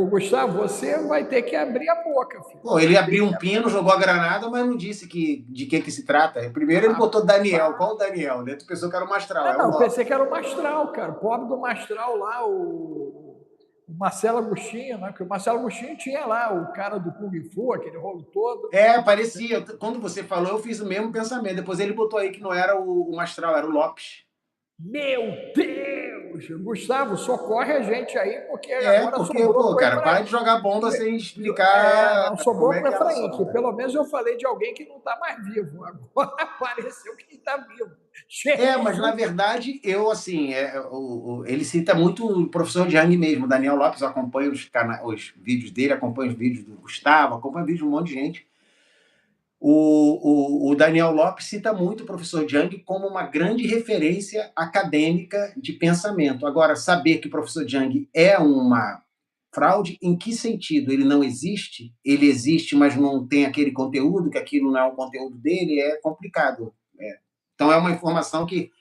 Gustavo, você vai ter que abrir a boca, filho. Pô, ele abriu um pino, jogou a granada, mas não disse de que se trata. Primeiro ele botou Daniel. Qual o Daniel? Tu pensou que era o Mastral. Não, pensei que era o Mastral, cara. O pobre do Mastral lá, o Marcelo Agostinho, né? Porque o Marcelo Agostinho tinha lá o cara do Kung Fu, aquele rolo todo. Parecia. Quando você falou, eu fiz o mesmo pensamento. Depois ele botou aí que não era o Mastral, era o Lopes. Meu Deus! Gustavo, socorre a gente aí, porque agora sobrou cara, para de jogar bomba sem explicar. Não sobrou para Efraim, que pelo menos eu falei de alguém que não está mais vivo. Agora apareceu quem está vivo. Mas na verdade, eu, assim, ele cita muito o professor Jiang mesmo, o Daniel Lopes. Eu acompanho os vídeos dele, acompanho os vídeos do Gustavo, acompanho vídeos de um monte de gente. O Daniel Lopes cita muito o professor Jiang como uma grande referência acadêmica de pensamento. Agora, saber que o professor Jiang é uma Fraude em que sentido? Ele não existe? Ele existe, mas não tem aquele conteúdo, que aquilo não é o conteúdo dele? É complicado. Então, é uma informação que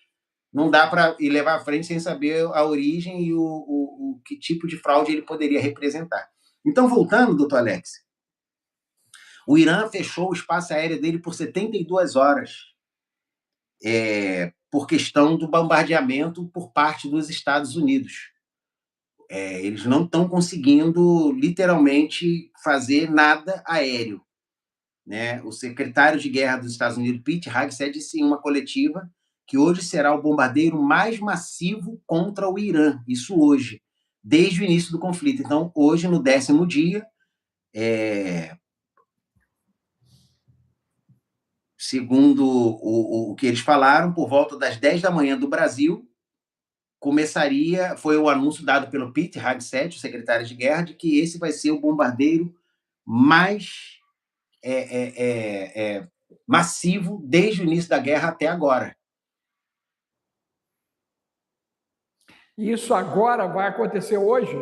não dá para ir levar à frente sem saber a origem e o que tipo de fraude ele poderia representar. Então, voltando, doutor Alex, o Irã fechou o espaço aéreo dele por 72 horas, por questão do bombardeamento por parte dos Estados Unidos. Eles não estão conseguindo, literalmente, fazer nada aéreo. Né? O secretário de guerra dos Estados Unidos, Pete Hegseth, disse em uma coletiva que hoje será o bombardeio mais massivo contra o Irã. Isso hoje, desde o início do conflito. Então, hoje, no 10º dia, segundo o que eles falaram, por volta das 10 da manhã do Brasil, começaria, foi o anúncio dado pelo Pete Hegseth, o secretário de guerra, de que esse vai ser o bombardeio mais massivo desde o início da guerra até agora. Isso agora vai acontecer hoje?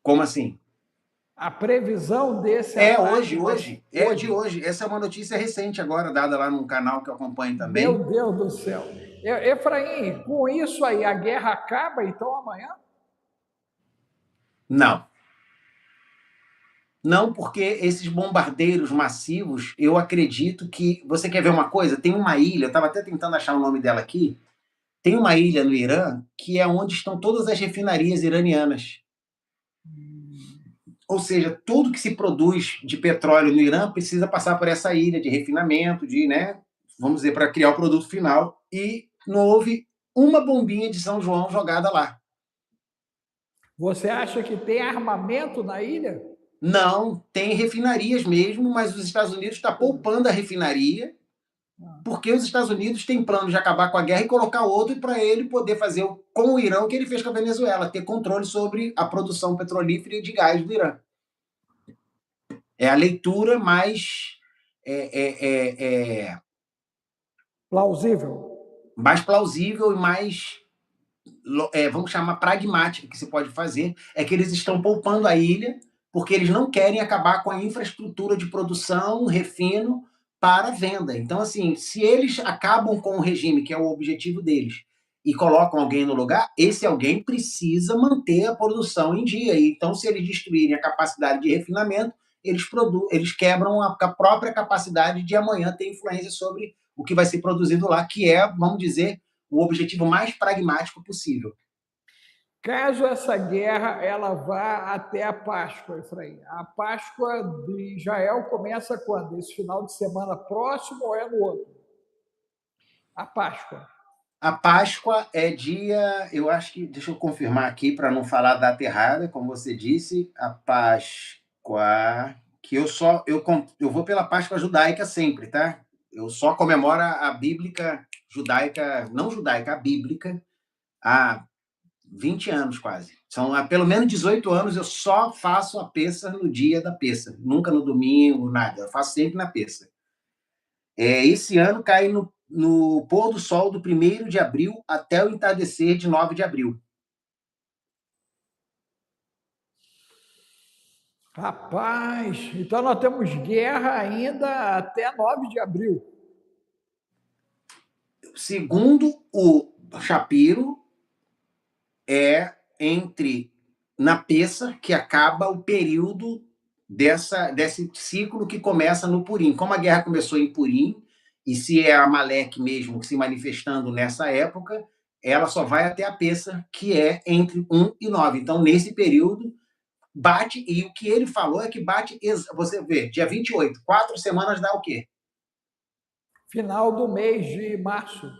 Como assim? A previsão desse ataque... Hoje. É de hoje. Essa é uma notícia recente agora, dada lá num canal que eu acompanho também. Meu Deus do céu. Efraim, com isso aí, a guerra acaba, então, amanhã? Não. Não, porque esses bombardeiros massivos, eu acredito que... Você quer ver uma coisa? Tem uma ilha, eu estava até tentando achar o nome dela aqui, tem uma ilha no Irã que é onde estão todas as refinarias iranianas. Ou seja, tudo que se produz de petróleo no Irã precisa passar por essa ilha de refinamento, né, vamos dizer, para criar o produto final, e não houve uma bombinha de São João jogada lá. Você acha que tem armamento na ilha? Não, tem refinarias mesmo, mas os Estados Unidos estão poupando a refinaria, porque os Estados Unidos têm plano de acabar com a guerra e colocar outro para ele poder fazer com o Irã o que ele fez com a Venezuela, ter controle sobre a produção petrolífera e de gás do Irã. É a leitura mais plausível. Mais plausível e mais, vamos chamar, pragmática que se pode fazer, é que eles estão poupando a ilha porque eles não querem acabar com a infraestrutura de produção, refino, para venda. Então, assim, se eles acabam com o regime, que é o objetivo deles, e colocam alguém no lugar, esse alguém precisa manter a produção em dia. Então, se eles destruírem a capacidade de refinamento, eles quebram a própria capacidade de amanhã ter influência sobre o que vai ser produzido lá, que é, vamos dizer, o objetivo mais pragmático possível. Caso essa guerra ela vá até a Páscoa, Efraim, a Páscoa de Israel começa quando? Esse final de semana próximo ou é no outro? A Páscoa. A Páscoa é dia, eu acho que, deixa eu confirmar aqui para não falar a data errada, como você disse, a Páscoa, que eu vou pela Páscoa judaica sempre, tá? Eu só comemoro a bíblica judaica, não judaica, a bíblica, há 20 anos quase. São há pelo menos 18 anos eu só faço a Pêssar no dia da Pêssar, nunca no domingo, nada. Eu faço sempre na Pêssar. Esse ano cai no pôr do sol do 1º de abril até o entardecer de 9 de abril. Rapaz, então nós temos guerra ainda até 9 de abril. Segundo o Shapiro, é na Pêssar que acaba o período desse ciclo que começa no Purim. Como a guerra começou em Purim, e se é a Amaleque mesmo se manifestando nessa época, ela só vai até a Pêssar, que é entre 1 e 9. Então, nesse período, bate, e o que ele falou é que bate, você vê, dia 28, 4 semanas dá o quê? Final do mês de março.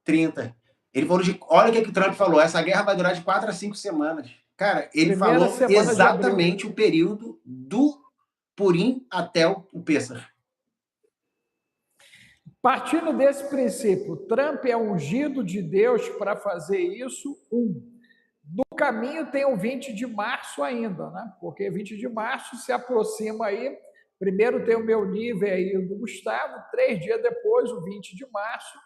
30. Ele falou olha o que o Trump falou, essa guerra vai durar de 4 a 5 semanas. Cara, ele falou exatamente o período do Purim até o Pêssar. Partindo desse princípio, Trump é ungido de Deus para fazer isso, No caminho tem o 20 de março ainda, né? Porque 20 de março se aproxima aí. Primeiro tem o meu nível aí do Gustavo, 3 dias depois, o 20 de março,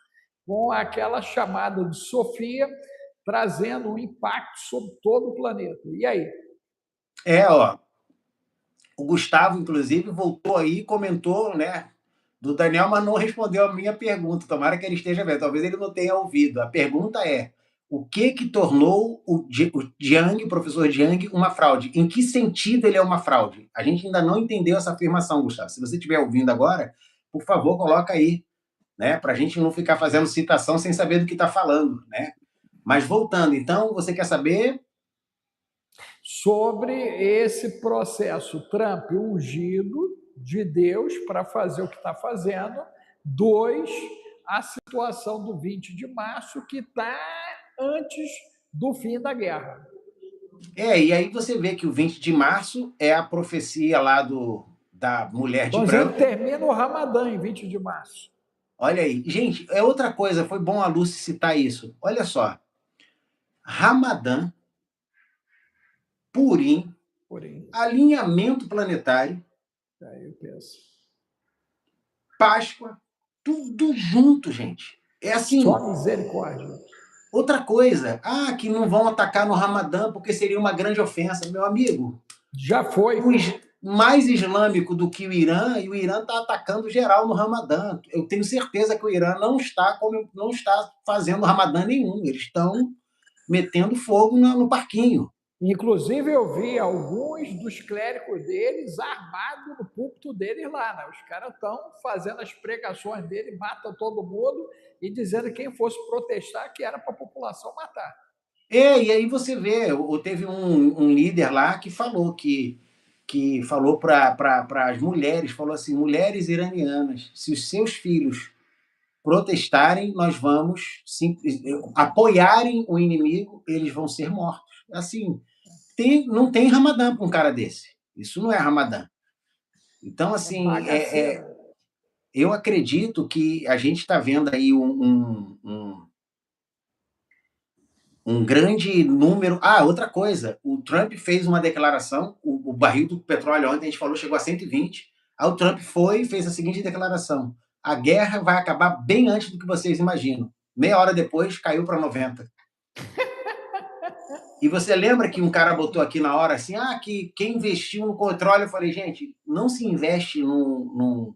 com aquela chamada de Sofia, trazendo um impacto sobre todo o planeta. E aí? Ó, o Gustavo, inclusive, voltou aí e comentou, né, do Daniel, mas não respondeu a minha pergunta. Tomara que ele esteja vendo. Talvez ele não tenha ouvido. A pergunta é: o que tornou o Jiang, o professor Jiang, uma fraude? Em que sentido ele é uma fraude? A gente ainda não entendeu essa afirmação, Gustavo. Se você estiver ouvindo agora, por favor, coloca aí, né, para a gente não ficar fazendo citação sem saber do que está falando, né? Mas voltando, então, você quer saber sobre esse processo Trump ungido de Deus para fazer o que está fazendo. 2, a situação do 20 de março, que está antes do fim da guerra. E aí você vê que o 20 de março é a profecia lá da mulher de branco. Termina o Ramadã em 20 de março. Olha aí. Gente, é outra coisa, foi bom a Lúcia citar isso. Olha só. Ramadã, Purim, alinhamento planetário, aí eu penso. Páscoa, tudo junto, gente. É assim. Só misericórdia. Outra coisa, que não vão atacar no Ramadã porque seria uma grande ofensa. Meu amigo, já foi. Mais islâmico do que o Irã, e o Irã está atacando geral no Ramadã. Eu tenho certeza que o Irã não está fazendo Ramadã nenhum. Eles estão metendo fogo no parquinho. Inclusive, eu vi alguns dos clérigos deles armados no púlpito deles lá. Né? Os caras estão fazendo as pregações dele, matam todo mundo e dizendo que quem fosse protestar que era para a população matar. E aí você vê, teve um líder lá que falou falou para as mulheres, falou assim: mulheres iranianas, se os seus filhos protestarem, nós vamos apoiarem o inimigo, eles vão ser mortos. Assim, não tem Ramadã para um cara desse. Isso não é Ramadã. Então, assim, eu acredito que a gente está vendo aí um grande número. Outra coisa, o Trump fez uma declaração, o barril do petróleo ontem, a gente falou, chegou a 120. Aí o Trump fez a seguinte declaração: a guerra vai acabar bem antes do que vocês imaginam. Meia hora depois, caiu para 90. E você lembra que um cara botou aqui na hora assim, que quem investiu no petróleo, eu falei, gente, não se investe num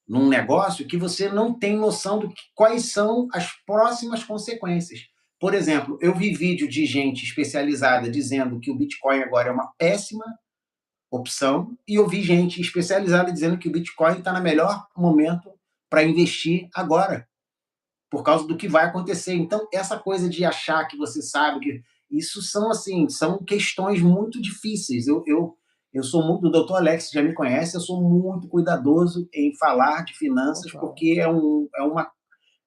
negócio que você não tem noção de quais são as próximas consequências. Por exemplo, eu vi vídeo de gente especializada dizendo que o Bitcoin agora é uma péssima opção, e eu vi gente especializada dizendo que o Bitcoin está no melhor momento para investir agora, por causa do que vai acontecer. Então, essa coisa de achar que você sabe que isso são questões muito difíceis. Eu sou muito, o doutor Alex já me conhece, eu sou muito cuidadoso em falar de finanças, porque é uma,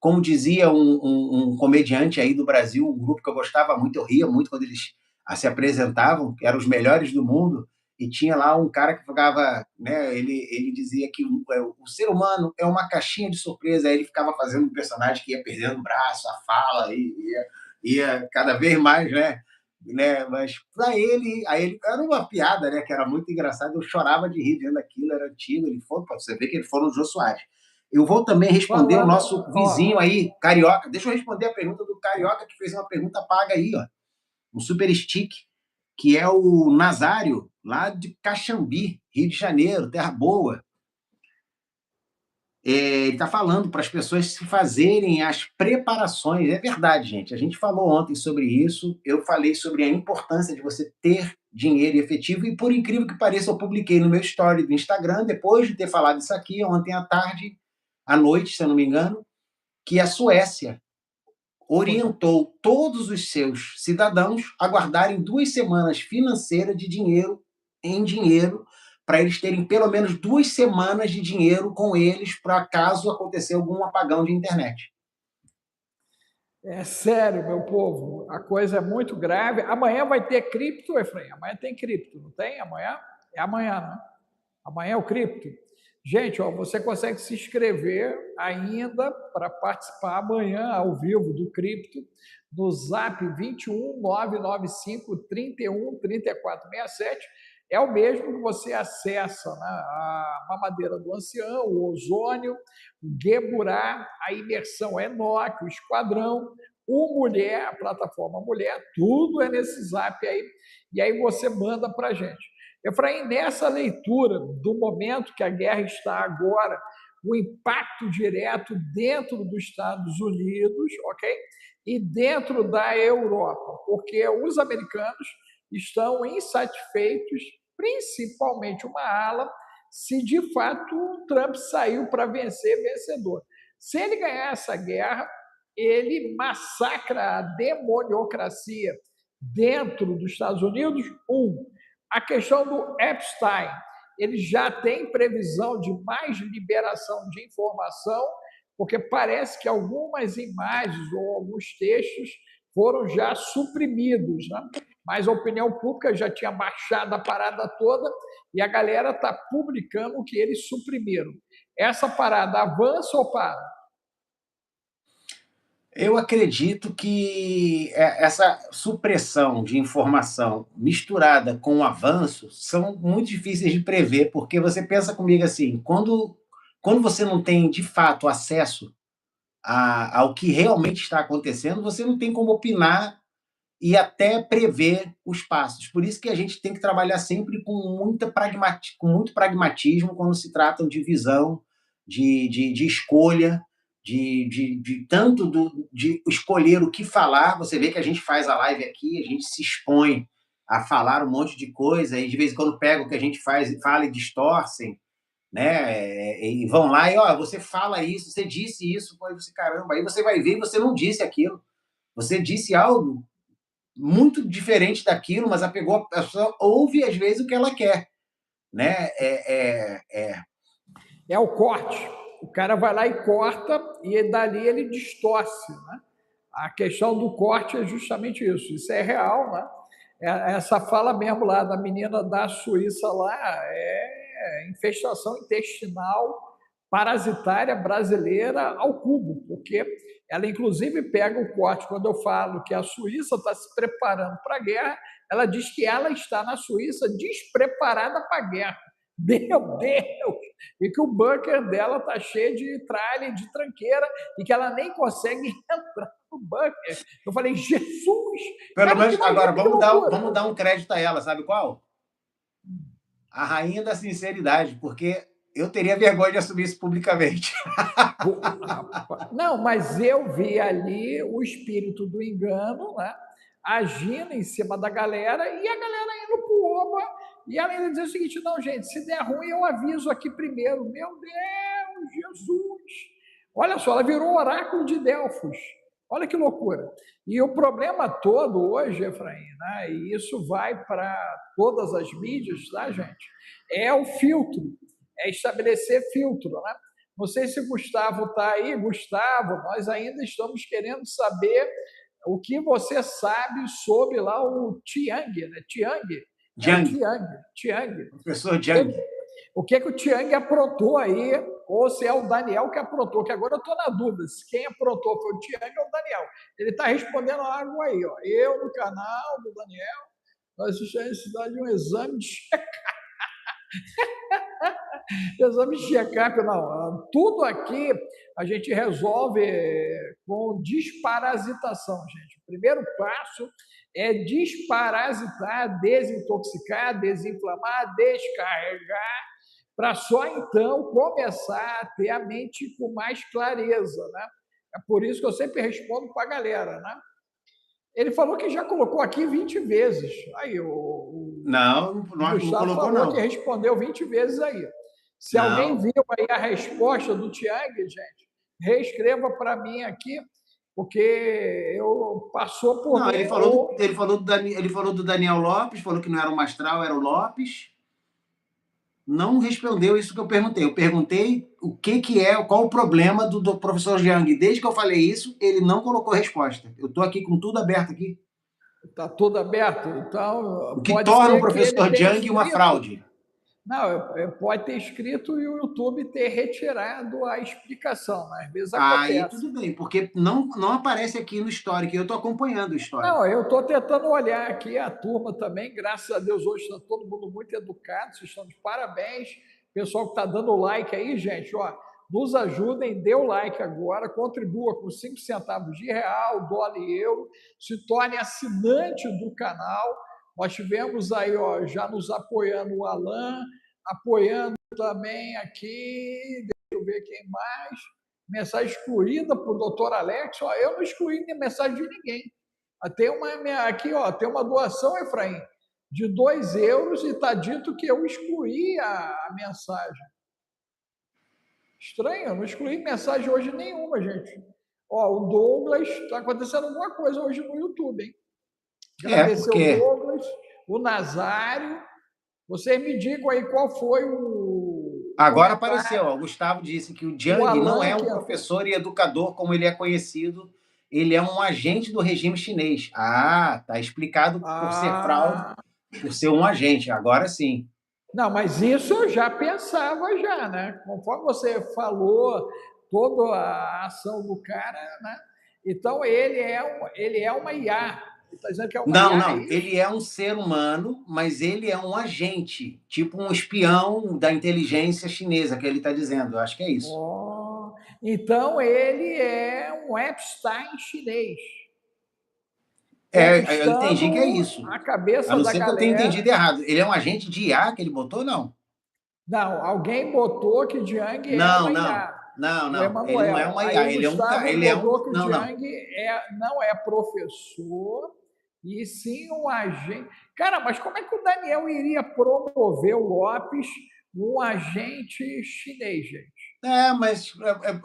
como dizia um comediante aí do Brasil, um grupo que eu gostava muito, eu ria muito quando eles se apresentavam, que eram os melhores do mundo, e tinha lá um cara que ficava, né, ele dizia que o ser humano é uma caixinha de surpresa, aí ele ficava fazendo um personagem que ia perdendo o braço, a fala, ia cada vez mais, né, mas para ele, aí ele era uma piada, né, que era muito engraçada, eu chorava de rir vendo aquilo, era antigo, você vê que ele foi no Jô Soares. Eu vou também responder o nosso vizinho aí, Carioca. Deixa eu responder a pergunta do Carioca, que fez uma pergunta paga aí, ó. Um super stick, que é o Nazário, lá de Caxambi, Rio de Janeiro, terra boa. Ele está falando para as pessoas se fazerem as preparações. É verdade, gente. A gente falou ontem sobre isso. Eu falei sobre a importância de você ter dinheiro efetivo. E, por incrível que pareça, eu publiquei no meu story do Instagram, depois de ter falado isso aqui, ontem à noite, se eu não me engano, que a Suécia orientou todos os seus cidadãos a guardarem 2 semanas financeiras de dinheiro em dinheiro, para eles terem pelo menos 2 semanas de dinheiro com eles para caso acontecer algum apagão de internet. É sério, meu povo, a coisa é muito grave. Amanhã vai ter cripto, Efraim. Amanhã tem cripto, não tem? Amanhã? É amanhã, né? Amanhã é o cripto. Gente, você consegue se inscrever ainda para participar amanhã ao vivo do cripto no Zap 21 995 31 34 67. É o mesmo que você acessa, né, a Mamadeira do Ancião, o Ozônio, o Gueburá, a Imersão Enoque, o Esquadrão, o Mulher, a plataforma Mulher, tudo é nesse zap aí, e aí você manda para a gente. Efraim, nessa leitura do momento que a guerra está agora, o impacto direto dentro dos Estados Unidos, ok? E dentro da Europa, porque os americanos estão insatisfeitos, principalmente uma ala, se de fato o Trump saiu para vencer vencedor. Se ele ganhar essa guerra, ele massacra a demoniocracia dentro dos Estados Unidos. A questão do Epstein, ele já tem previsão de mais liberação de informação, porque parece que algumas imagens ou alguns textos foram já suprimidos, né? Mas a opinião pública já tinha baixado a parada toda e a galera está publicando o que eles suprimiram. Essa parada avança ou para? Eu acredito que essa supressão de informação misturada com o avanço são muito difíceis de prever, porque você pensa comigo assim, quando você não tem, de fato, acesso ao que realmente está acontecendo, você não tem como opinar e até prever os passos. Por isso que a gente tem que trabalhar sempre com muito pragmatismo quando se trata de visão, de escolha, tanto de escolher o que falar. Você vê que a gente faz a live aqui, a gente se expõe a falar um monte de coisa, e de vez em quando pega o que a gente fala e distorcem, né? E vão lá e, ó, você fala isso, você disse isso, pô, você, caramba, aí você vai ver e você não disse aquilo. Você disse algo muito diferente daquilo, mas a pessoa ouve às vezes o que ela quer, né? É o corte. O cara vai lá e corta e dali ele distorce, né? A questão do corte é justamente isso. Isso é real, né? Essa fala mesmo lá da menina da Suíça lá é infestação intestinal parasitária brasileira ao cubo, porque ela inclusive pega o corte quando eu falo que a Suíça está se preparando para a guerra, ela diz que ela está na Suíça despreparada para a guerra. Meu Deus! E que o bunker dela está cheio de tralha, de tranqueira, e que ela nem consegue entrar no bunker. Eu falei, Jesus! Pelo Cara, menos, agora, loucura. vamos dar um crédito a ela, sabe qual? A rainha da sinceridade, porque eu teria vergonha de assumir isso publicamente. Não, mas eu vi ali o espírito do engano, né? Agindo em cima da galera e a galera indo pro oba. E ela ainda dizia o seguinte: não, gente, se der ruim, eu aviso aqui primeiro. Meu Deus, Jesus! Olha só, ela virou oráculo de Delfos. Olha que loucura. E o problema todo hoje, Efraim, né, e isso vai para todas as mídias, tá, gente? É o filtro, é estabelecer filtro, né? Não sei se o Gustavo está aí. Gustavo, nós ainda estamos querendo saber o que você sabe sobre lá o Tiang, né? Tiang. Jiang. Tiang. Professor Jiang. O que o Tiang aprontou aí, ou se é o Daniel que aprontou, que agora eu estou na dúvida se quem aprontou foi o Tiang ou o Daniel. Ele está respondendo algo aí, ó. Eu, no canal do Daniel, nós estamos em necessidade de um exame de check-up. Exame de check-up, não. Tudo aqui a gente resolve com desparasitação, gente. O primeiro passo é desparasitar, desintoxicar, desinflamar, descarregar, para só então começar a ter a mente com mais clareza, né? É por isso que eu sempre respondo para a galera, né? Ele falou que já colocou aqui 20 vezes. Aí, não Gustavo colocou, falou não. que respondeu 20 vezes aí. Se não. Alguém viu aí a resposta do Tiang, gente, reescreva para mim aqui, porque eu passou por não, mim. Ele falou do Daniel Lopes, falou que não era o Mastral, era o Lopes. Não respondeu isso que eu perguntei. Eu perguntei qual o problema do professor Jiang. Desde que eu falei isso, ele não colocou resposta. Eu estou aqui com tudo aberto aqui. Está tudo aberto. Então, o que torna o professor Jiang uma fraude? Não, pode ter escrito e o YouTube ter retirado a explicação, mas às vezes acontece. Aí tudo bem, porque não aparece aqui no histórico, eu estou acompanhando o histórico. Não, eu estou tentando olhar aqui a turma também, graças a Deus hoje está todo mundo muito educado, vocês estão de parabéns. Pessoal que está dando like aí, gente, ó, nos ajudem, dê o like agora, contribua com 5 centavos de real, dólar e euro, se torne assinante do canal. Nós tivemos aí, ó, já nos apoiando o Alan, apoiando também aqui, deixa eu ver quem mais, mensagem excluída para o doutor Alex, ó, eu não excluí mensagem de ninguém. Tem uma, aqui, ó, tem uma doação, Efraim, de 2 euros e está dito que eu excluí a mensagem. Estranho, eu não excluí mensagem hoje nenhuma, gente. Ó, o Douglas, está acontecendo alguma coisa hoje no YouTube, hein? Agradecer porque... o Douglas, o Nazário. Vocês me digam aí qual foi o. Agora apareceu, ó, o Gustavo disse que o Jiang não é um que professor e educador como ele é conhecido, ele é um agente do regime chinês. Ah, tá explicado por ser fraude, por ser um agente, agora sim. Não, mas isso eu já pensava já, né? Conforme você falou, toda a ação do cara, né? Então ele é uma IA. Ele tá dizendo que é uma Não, IA, não, ele é um ser humano, mas ele é um agente, tipo um espião da inteligência chinesa, que ele está dizendo. Eu acho que é isso. Oh, então ele é um Epstein chinês. Eu entendi que é isso. A cabeça a não da ser que galera. eu tenha entendido errado. Ele é um agente de IA que ele botou, não? Não, alguém botou que Jiang é Não, uma não. IA. Não, ele não é uma IA. Aí Ele é um... botou que o Não, não. Jiang não é professor, e sim um agente. Cara, mas como é que o Daniel iria promover o Lopes, um agente chinês, gente? Mas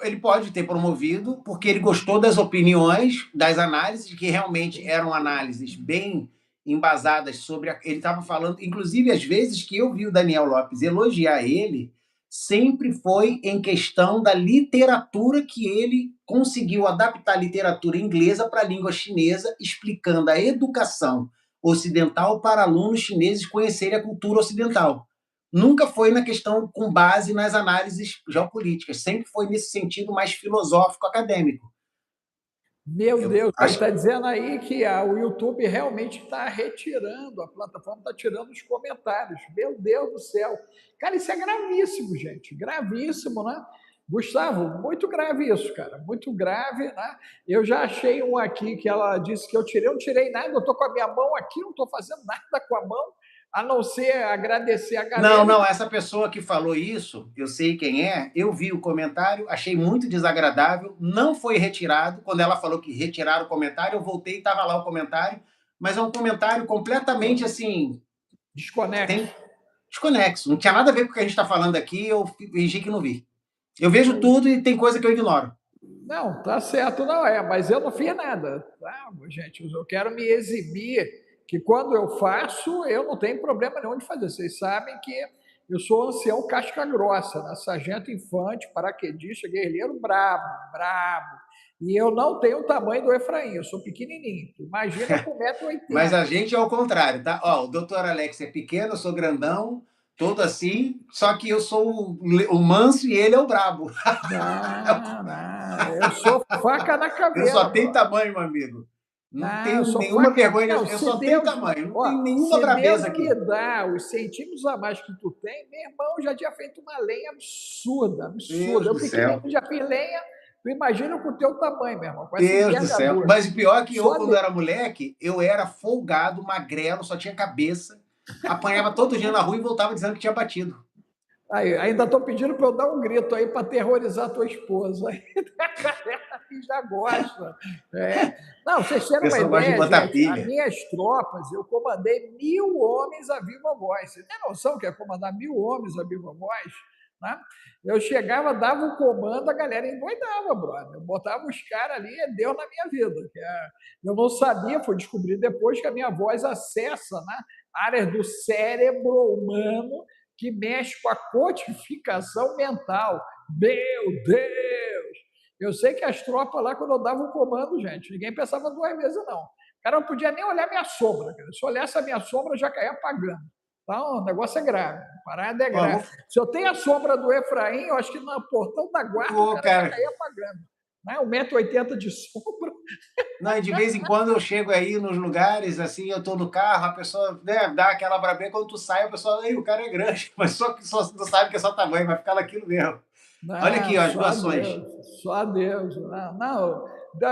ele pode ter promovido, porque ele gostou das opiniões, das análises, que realmente eram análises bem embasadas sobre... Ele estava falando, inclusive, às vezes que eu vi o Daniel Lopes elogiar ele, sempre foi em questão da literatura que ele conseguiu adaptar a literatura inglesa para a língua chinesa, explicando a educação ocidental para alunos chineses conhecerem a cultura ocidental. Nunca foi na questão com base nas análises geopolíticas, sempre foi nesse sentido mais filosófico, acadêmico. Meu Deus, ele está dizendo aí que o YouTube realmente está retirando, a plataforma está tirando os comentários. Meu Deus do céu. Cara, isso é gravíssimo, gente. Gravíssimo, né? Gustavo, muito grave isso, cara. Muito grave, né? Eu já achei um aqui que ela disse que eu não tirei nada, eu estou com a minha mão aqui, não estou fazendo nada com a mão, a não ser agradecer a galera. Não, essa pessoa que falou isso, eu sei quem é, eu vi o comentário, achei muito desagradável, não foi retirado. Quando ela falou que retiraram o comentário, eu voltei e estava lá o comentário, mas é um comentário completamente assim... Desconexo. Não tinha nada a ver com o que a gente está falando aqui, eu fingi que não vi. Eu vejo tudo e tem coisa que eu ignoro. Não, tá certo, não é, mas eu não fiz nada, tá, gente? Eu quero me exibir, que quando eu faço, eu não tenho problema nenhum de fazer. Vocês sabem que eu sou ancião casca grossa, né? Sargento infante, paraquedista, guerreiro brabo. E eu não tenho o tamanho do Efraim, eu sou pequenininho. Imagina com 1,80 m. Mas a gente é o contrário, tá? Ó, o doutor Alex é pequeno, eu sou grandão, todo assim, só que eu sou o manso e ele é o brabo. Não, eu sou faca na cabeça. Eu só tenho tamanho, meu amigo. Não tenho nenhuma vergonha, eu só tenho tamanho, não tenho nenhuma brabeza aqui. Se Deus me dá os centímetros a mais que tu tem, meu irmão já tinha feito uma lenha absurda. Eu pequenininho já fiz lenha, tu imagina com o teu tamanho, meu irmão. Deus do céu. Mas o pior é que eu, quando era moleque, eu era folgado, magrelo, só tinha cabeça, apanhava todo dia na rua e voltava dizendo que tinha batido. Aí, ainda estou pedindo para eu dar um grito aí para aterrorizar a tua esposa. Que já gosta. Não, vocês terem uma ideia, gente, as minhas tropas, eu comandei 1.000 homens a viva voz. Você tem noção que é comandar 1.000 homens a viva voz? Né? Eu chegava, dava um comando, a galera endoidava, brother. Eu botava os caras ali, é Deus na minha vida. Eu não sabia, fui descobrir depois que a minha voz acessa, né, áreas do cérebro humano que mexe com a codificação mental. Meu Deus! Eu sei que as tropas lá, quando eu dava um comando, gente, ninguém pensava 2 vezes, não. O cara não podia nem olhar minha sombra. Se olhasse a minha sombra, já caía apagando. Então, o negócio é grave. A parada é grave. Se eu tenho a sombra do Efraim, eu acho que no portão da guarda, o cara já caía apagando. Né? 1,80 m de sombra. Não, e de vez em quando eu chego aí nos lugares, assim, eu tô no carro, a pessoa, né, dá aquela brabeira, quando tu sai, a pessoa, o cara é grande, mas só não sabe que é só tamanho, vai ficar naquilo mesmo. Olha aqui, Não, ó, as só doações. Deus, só Deus. Não, não,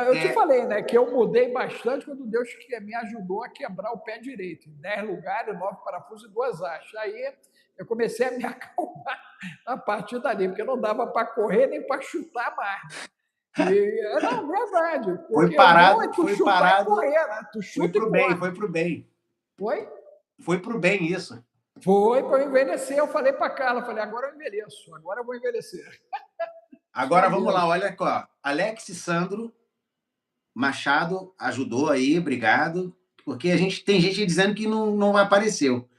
eu te falei, né, que eu mudei bastante quando Deus me ajudou a quebrar o pé direito, em 10 lugares, 9 parafusos e 2 hastes. Aí eu comecei a me acalmar a partir dali, porque não dava para correr nem para chutar mais. Não, verdade, porque o bom é tu Foi chutar e parado, correr, né? Tu foi chuta e pro bem, corre. foi pro bem. Foi? Foi pro bem isso. Foi para eu envelhecer. Eu falei para Carla, falei, agora eu envelheço, agora eu vou envelhecer. Só Agora vamos Deus. lá, olha aqui, ó. Alex Sandro Machado ajudou aí, obrigado. Porque tem gente dizendo que não apareceu.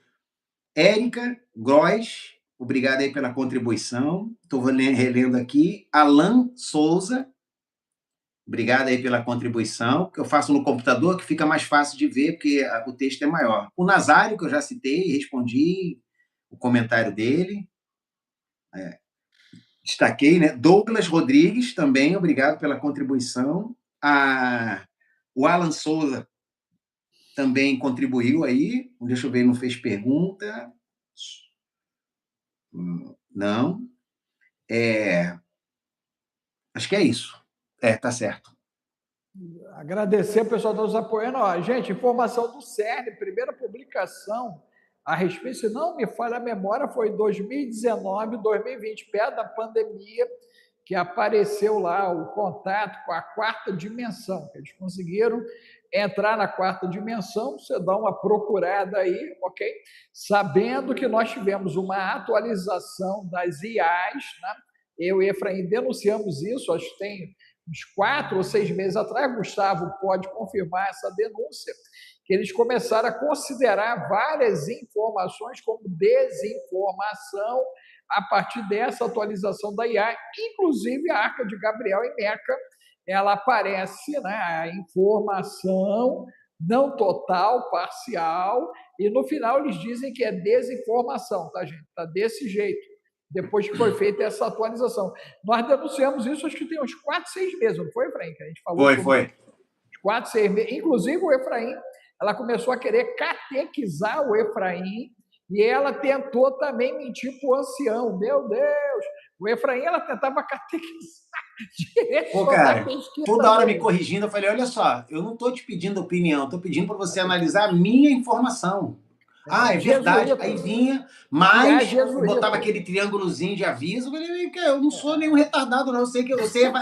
Érica Góes, obrigado aí pela contribuição. Estou relendo aqui. Alan Souza, obrigado aí pela contribuição, que eu faço no computador, que fica mais fácil de ver, porque o texto é maior. O Nazário, que eu já citei, respondi o comentário dele. Destaquei, né? Douglas Rodrigues, também, obrigado pela contribuição. O Alan Souza também contribuiu aí. Deixa eu ver, não fez pergunta. Não. Acho que é isso. Tá certo. Agradecer o pessoal que está nos apoiando. Ó, gente, informação do CERN, primeira publicação a respeito, se não me falha a memória, foi 2019, 2020, perto da pandemia, que apareceu lá o contato com a quarta dimensão. Eles conseguiram entrar na quarta dimensão, você dá uma procurada aí, ok? Sabendo que nós tivemos uma atualização das IAs, né? Eu e Efraim denunciamos isso, acho que tem uns 4 ou 6 meses atrás, Gustavo pode confirmar essa denúncia, que eles começaram a considerar várias informações como desinformação a partir dessa atualização da IA, inclusive a Arca de Gabriel e Meca, ela aparece, né, a informação não total, parcial, e no final eles dizem que é desinformação, tá, gente? Tá desse jeito depois que foi feita essa atualização. Nós denunciamos isso, acho que tem uns 4, 6 meses, não foi, Efraim? Que a gente falou Foi. Uns 4, 6 meses. Inclusive, o Efraim, ela começou a querer catequizar o Efraim e ela tentou também mentir para o ancião. Meu Deus! O Efraim, ela tentava catequizar Pô, cara, toda hora me corrigindo, eu falei, olha só, eu não estou te pedindo opinião, estou pedindo para você analisar a minha informação. É verdade. Aí vinha, mas botava aquele triângulozinho de aviso. Eu falei, eu não sou nenhum retardado, não.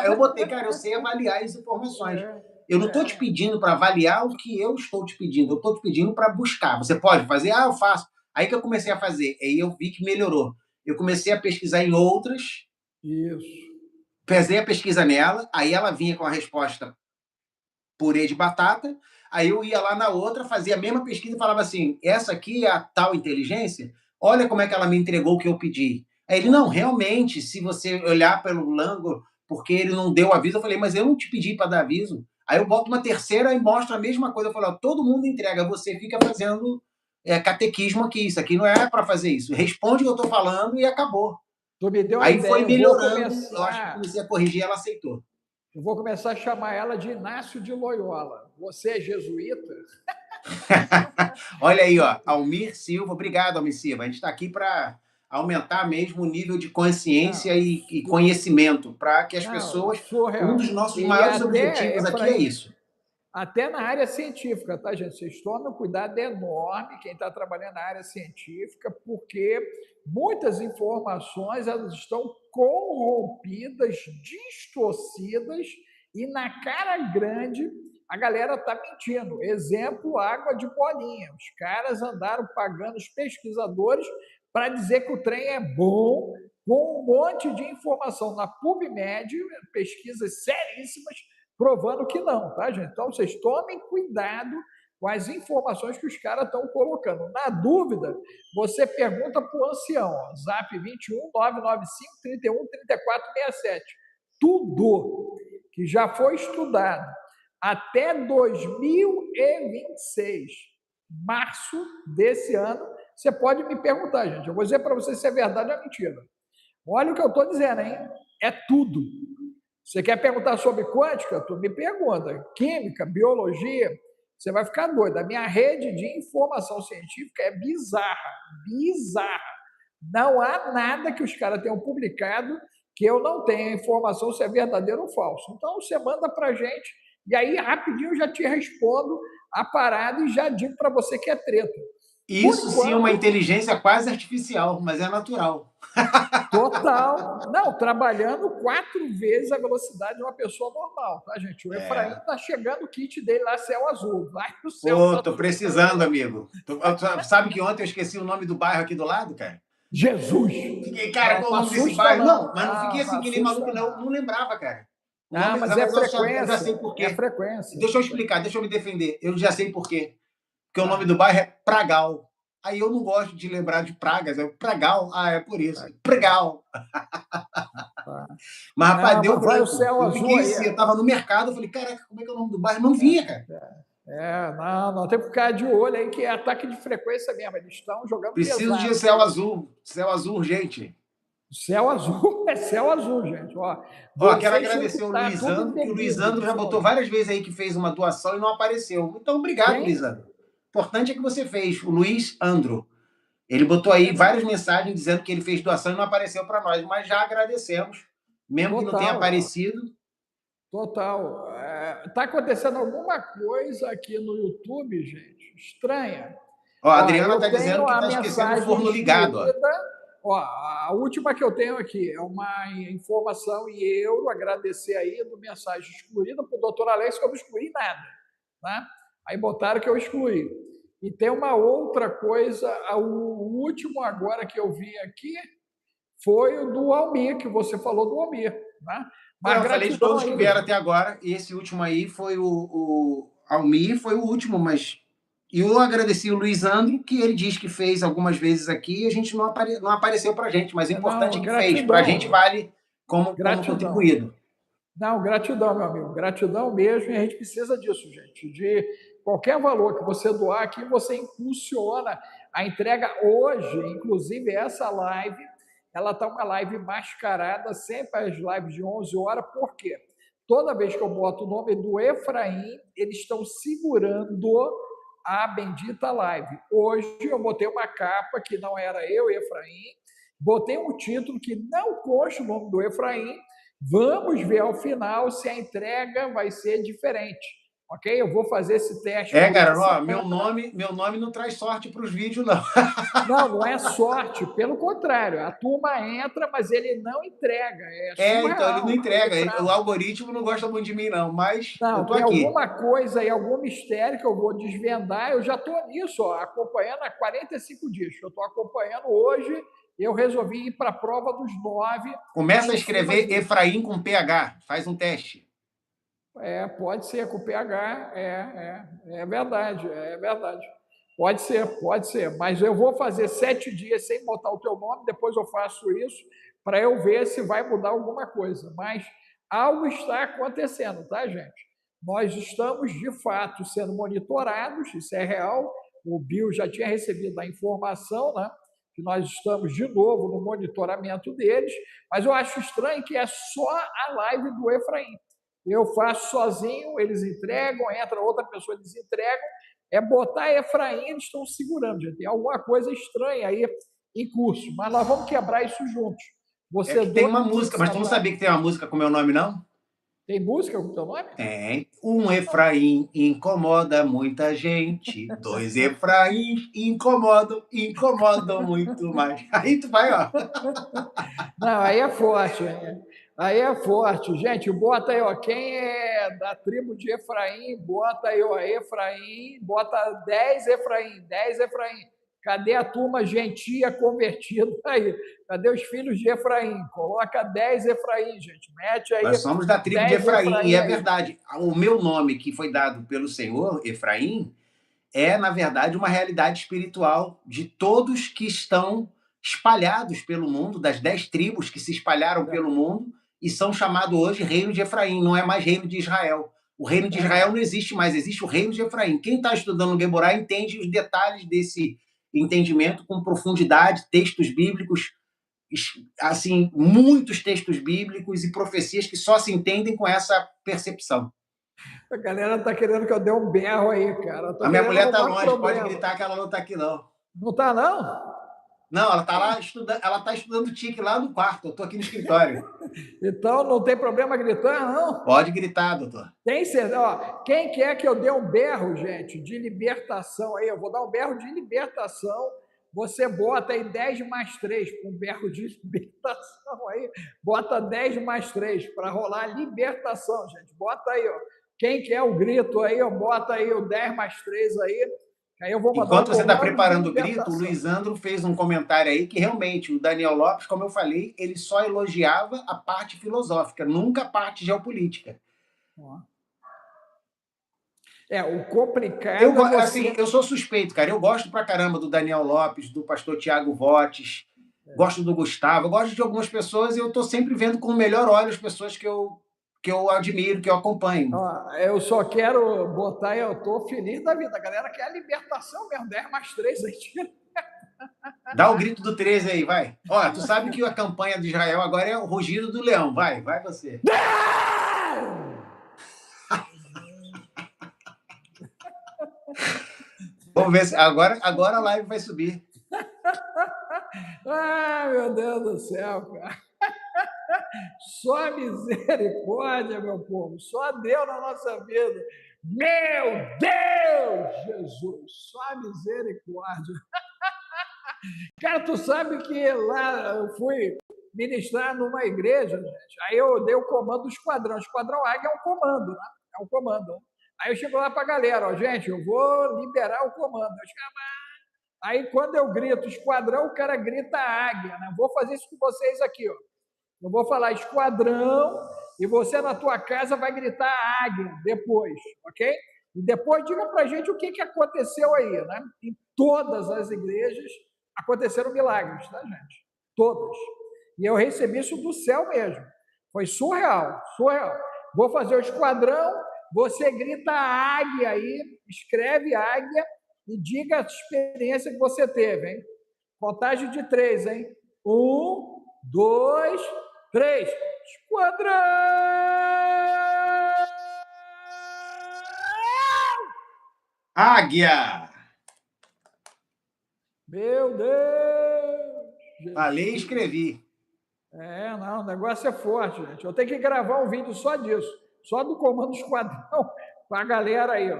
Eu botei, cara, eu sei avaliar as informações. Eu não estou te pedindo para avaliar o que eu estou te pedindo, eu estou te pedindo para buscar. Você pode fazer? Eu faço. Aí que eu comecei a fazer, aí eu vi que melhorou. Eu comecei a pesquisar em outras. Isso. Fazei a pesquisa nela, aí ela vinha com a resposta purê de batata, aí eu ia lá na outra, fazia a mesma pesquisa e falava assim, essa aqui é a tal inteligência? Olha como é que ela me entregou o que eu pedi. Aí ele, não, realmente, se você olhar pelo ângulo, porque ele não deu aviso, eu falei, mas eu não te pedi para dar aviso. Aí eu boto uma terceira e mostro a mesma coisa, eu falo, todo mundo entrega, você fica fazendo catequismo aqui, isso aqui não é para fazer isso. Responde o que eu estou falando e acabou. Tu me deu aí ideia, foi melhorando, eu acho que comecei a corrigir, ela aceitou. Eu vou começar a chamar ela de Inácio de Loyola. Você é jesuíta? Olha aí, ó, Almir Silva. Obrigado, Almir Silva. A gente está aqui para aumentar mesmo o nível de consciência e conhecimento, para que as pessoas... Um dos nossos maiores objetivos aqui é isso. Até na área científica, tá, gente? Vocês tomem um cuidado enorme, quem está trabalhando na área científica, porque muitas informações elas estão corrompidas, distorcidas, e na cara grande a galera está mentindo. Exemplo, água de bolinha. Os caras andaram pagando os pesquisadores para dizer que o trem é bom, com um monte de informação na PubMed, pesquisas seríssimas, provando que não, tá, gente? Então, vocês tomem cuidado com as informações que os caras estão colocando. Na dúvida, você pergunta para o ancião, ó, Zap 21 995 31 34 67. Tudo que já foi estudado até 2026, março desse ano, você pode me perguntar, gente. Eu vou dizer para você se é verdade ou mentira. Olha o que eu estou dizendo, hein? É tudo. Você quer perguntar sobre quântica? Tu me pergunta. Química, biologia, você vai ficar doido. A minha rede de informação científica é bizarra. Bizarra. Não há nada que os caras tenham publicado que eu não tenho a informação se é verdadeiro ou falso. Então, você manda para a gente, e aí rapidinho eu já te respondo a parada e já digo para você que é treta. Isso sim é uma inteligência quase artificial, mas é natural. Total. Não, trabalhando 4 vezes a velocidade de uma pessoa normal, tá, gente? O Efraim tá chegando o kit dele lá, céu azul. Vai pro céu. Pô, tô precisando, amigo. Sabe que ontem eu esqueci o nome do bairro aqui do lado, cara? Jesus! Fiquei, cara, qual o nome desse bairro? Não, mas não fiquei assim que nem maluco, não. Não lembrava, cara. Mas é frequência. Eu já sei por quê. É frequência. Deixa eu explicar, deixa eu me defender. Eu já sei por quê. Porque o nome do bairro é Pragal. Aí eu não gosto de lembrar de pragas, é Pragal. Ah, é por isso. Pragal. Mas, rapaz, deu branco. O céu azul aí. Eu tava no mercado, eu falei, caraca, como é que é o nome do bairro? Não vinha, cara. Não, tem que ficar de olho aí, que é ataque de frequência mesmo. Eles estão jogando Preciso pesado. de céu azul urgente. Céu azul é céu azul, gente. Quero agradecer o Luizandro, que o Luizandro já botou várias vezes aí que fez uma doação e não apareceu. Então, obrigado, Luizandro. O importante é que você fez, o Luiz Andro. Ele botou aí várias mensagens dizendo que ele fez doação e não apareceu para nós, mas já agradecemos, mesmo que não tenha aparecido. Total. Tá acontecendo alguma coisa aqui no YouTube, gente, estranha. A Adriana está dizendo que está esquecendo o forno ligado. A última que eu tenho aqui é uma informação em euro, agradecer aí do mensagem excluída para o doutor Alex, que eu não excluí nada. Tá? Aí botaram que eu excluí. E tem uma outra coisa, o último agora que eu vi aqui foi o do Almir, que você falou do Almir. Tá? Mas eu falei de todos que vieram até agora, e esse último aí foi o Almir, foi o último, mas... E eu agradeci o Luizandro, que ele diz que fez algumas vezes aqui e a gente não apareceu para a gente, mas o importante é que fez. Para a gente vale como contribuído. Não, gratidão, meu amigo. Gratidão mesmo, e a gente precisa disso, gente. De qualquer valor que você doar aqui, você impulsiona a entrega hoje. Inclusive, essa live, ela está uma live mascarada, sempre as lives de 11 horas. Por quê? Toda vez que eu boto o nome do Efraim, eles estão segurando a bendita live. Hoje eu botei uma capa que não era eu, Efraim, botei um título que não consta o nome do Efraim. Vamos ver ao final se a entrega vai ser diferente. Ok? Eu vou fazer esse teste. Cara, meu nome não traz sorte para os vídeos, não. Não é sorte. Pelo contrário, a turma entra, mas ele não entrega. Então ele não entrega. O algoritmo não gosta muito de mim, não, mas eu tô aqui. Tem alguma coisa e algum mistério que eu vou desvendar. Eu já estou nisso, acompanhando há 45 dias. Eu estou acompanhando hoje. Eu resolvi ir para a prova dos 9. Começa a escrever Efraim com PH. Faz um teste. Pode ser com PH. É verdade. Pode ser. Mas eu vou fazer 7 dias sem botar o teu nome. Depois eu faço isso para eu ver se vai mudar alguma coisa. Mas algo está acontecendo, tá, gente? Nós estamos, de fato, sendo monitorados. Isso é real. O Bill já tinha recebido a informação, né? Que nós estamos de novo no monitoramento deles, mas eu acho estranho que é só a live do Efraim. Eu faço sozinho, eles entregam, entra outra pessoa, eles entregam. É botar Efraim, eles estão segurando. Já tem alguma coisa estranha aí em curso, mas nós vamos quebrar isso juntos. Tem uma música, mas tu não sabia que tem uma música com meu nome, não? Tem música com o teu nome? Tem. Um Efraim incomoda muita gente. 2 Efraim incomodam muito mais. Aí tu vai, ó. Não, aí é forte. Aí é forte. Gente, bota aí, quem é da tribo de Efraim, bota aí, Efraim, bota 10 Efraim. Cadê a turma gentia convertida aí? Cadê os filhos de Efraim? Coloca 10 Efraim, gente. Mete aí. Nós somos da tribo de Efraim, e é verdade. O meu nome que foi dado pelo Senhor, Efraim, é, na verdade, uma realidade espiritual de todos que estão espalhados pelo mundo, das 10 tribos que se espalharam pelo mundo e são chamados hoje Reino de Efraim, não é mais Reino de Israel. O Reino de Israel não existe mais, existe o Reino de Efraim. Quem está estudando o Geborá entende os detalhes desse entendimento com profundidade, textos bíblicos, assim, muitos textos bíblicos e profecias que só se entendem com essa percepção. A galera tá querendo que eu dê um berro aí, cara. A minha mulher tá longe, pode gritar que ela não tá aqui, não. Não tá, não? Não, ela está lá estudando, ela está estudando tique lá no quarto, eu estou aqui no escritório. Então não tem problema gritar, não? Pode gritar, doutor. Tem certeza? Ó, quem quer que eu dê um berro, gente, de libertação aí? Eu vou dar um berro de libertação. Você bota aí 10 mais 3 para um berro de libertação aí. Bota 10 mais 3 para rolar a libertação, gente. Bota aí, ó. Quem quer o grito aí, ó, bota aí o 10 mais 3 aí. Aí eu vou mandar Enquanto você está comando de preparando o grito, o libertação. Luiz Andro fez um comentário aí que realmente o Daniel Lopes, como eu falei, ele só elogiava a parte filosófica, nunca a parte geopolítica. O complicado é assim, eu sou suspeito, cara. Eu gosto pra caramba do Daniel Lopes, do pastor Tiago Votes, gosto do Gustavo, gosto de algumas pessoas e eu estou sempre vendo com o melhor olho as pessoas que eu admiro, que eu acompanho. Eu só quero botar, eu estou feliz da vida. A galera quer a libertação mesmo, 10 mais 3 aí. Dá o grito do 13 aí, vai. Ó, tu sabe que a campanha de Israel agora é o rugido do leão. Vai você. Vamos ver se agora a live vai subir. Ai, meu Deus do céu, cara. Só misericórdia, meu povo. Só Deus na nossa vida. Meu Deus, Jesus. Só misericórdia. Cara, tu sabe que lá eu fui ministrar numa igreja, gente. Aí eu dei o comando do esquadrão. O esquadrão Águia é um comando, né? É um comando. Aí eu chego lá para a galera, ó, gente, eu vou liberar o comando. Aí quando eu grito esquadrão, o cara grita águia, né? Vou fazer isso com vocês aqui, ó. Eu vou falar esquadrão e você na tua casa vai gritar águia depois, ok? E depois diga para a gente o que aconteceu aí, né? Em todas as igrejas aconteceram milagres, tá, gente? Todas. E eu recebi isso do céu mesmo. Foi surreal, surreal. Vou fazer o esquadrão, você grita águia aí, escreve águia e diga a experiência que você teve, hein? Contagem de 3, hein? 1, 2, 3. Esquadrão! Águia! Meu Deus! Falei e escrevi. Não, o negócio é forte, gente. Eu tenho que gravar um vídeo só disso, só do comando esquadrão, para a galera aí, ó.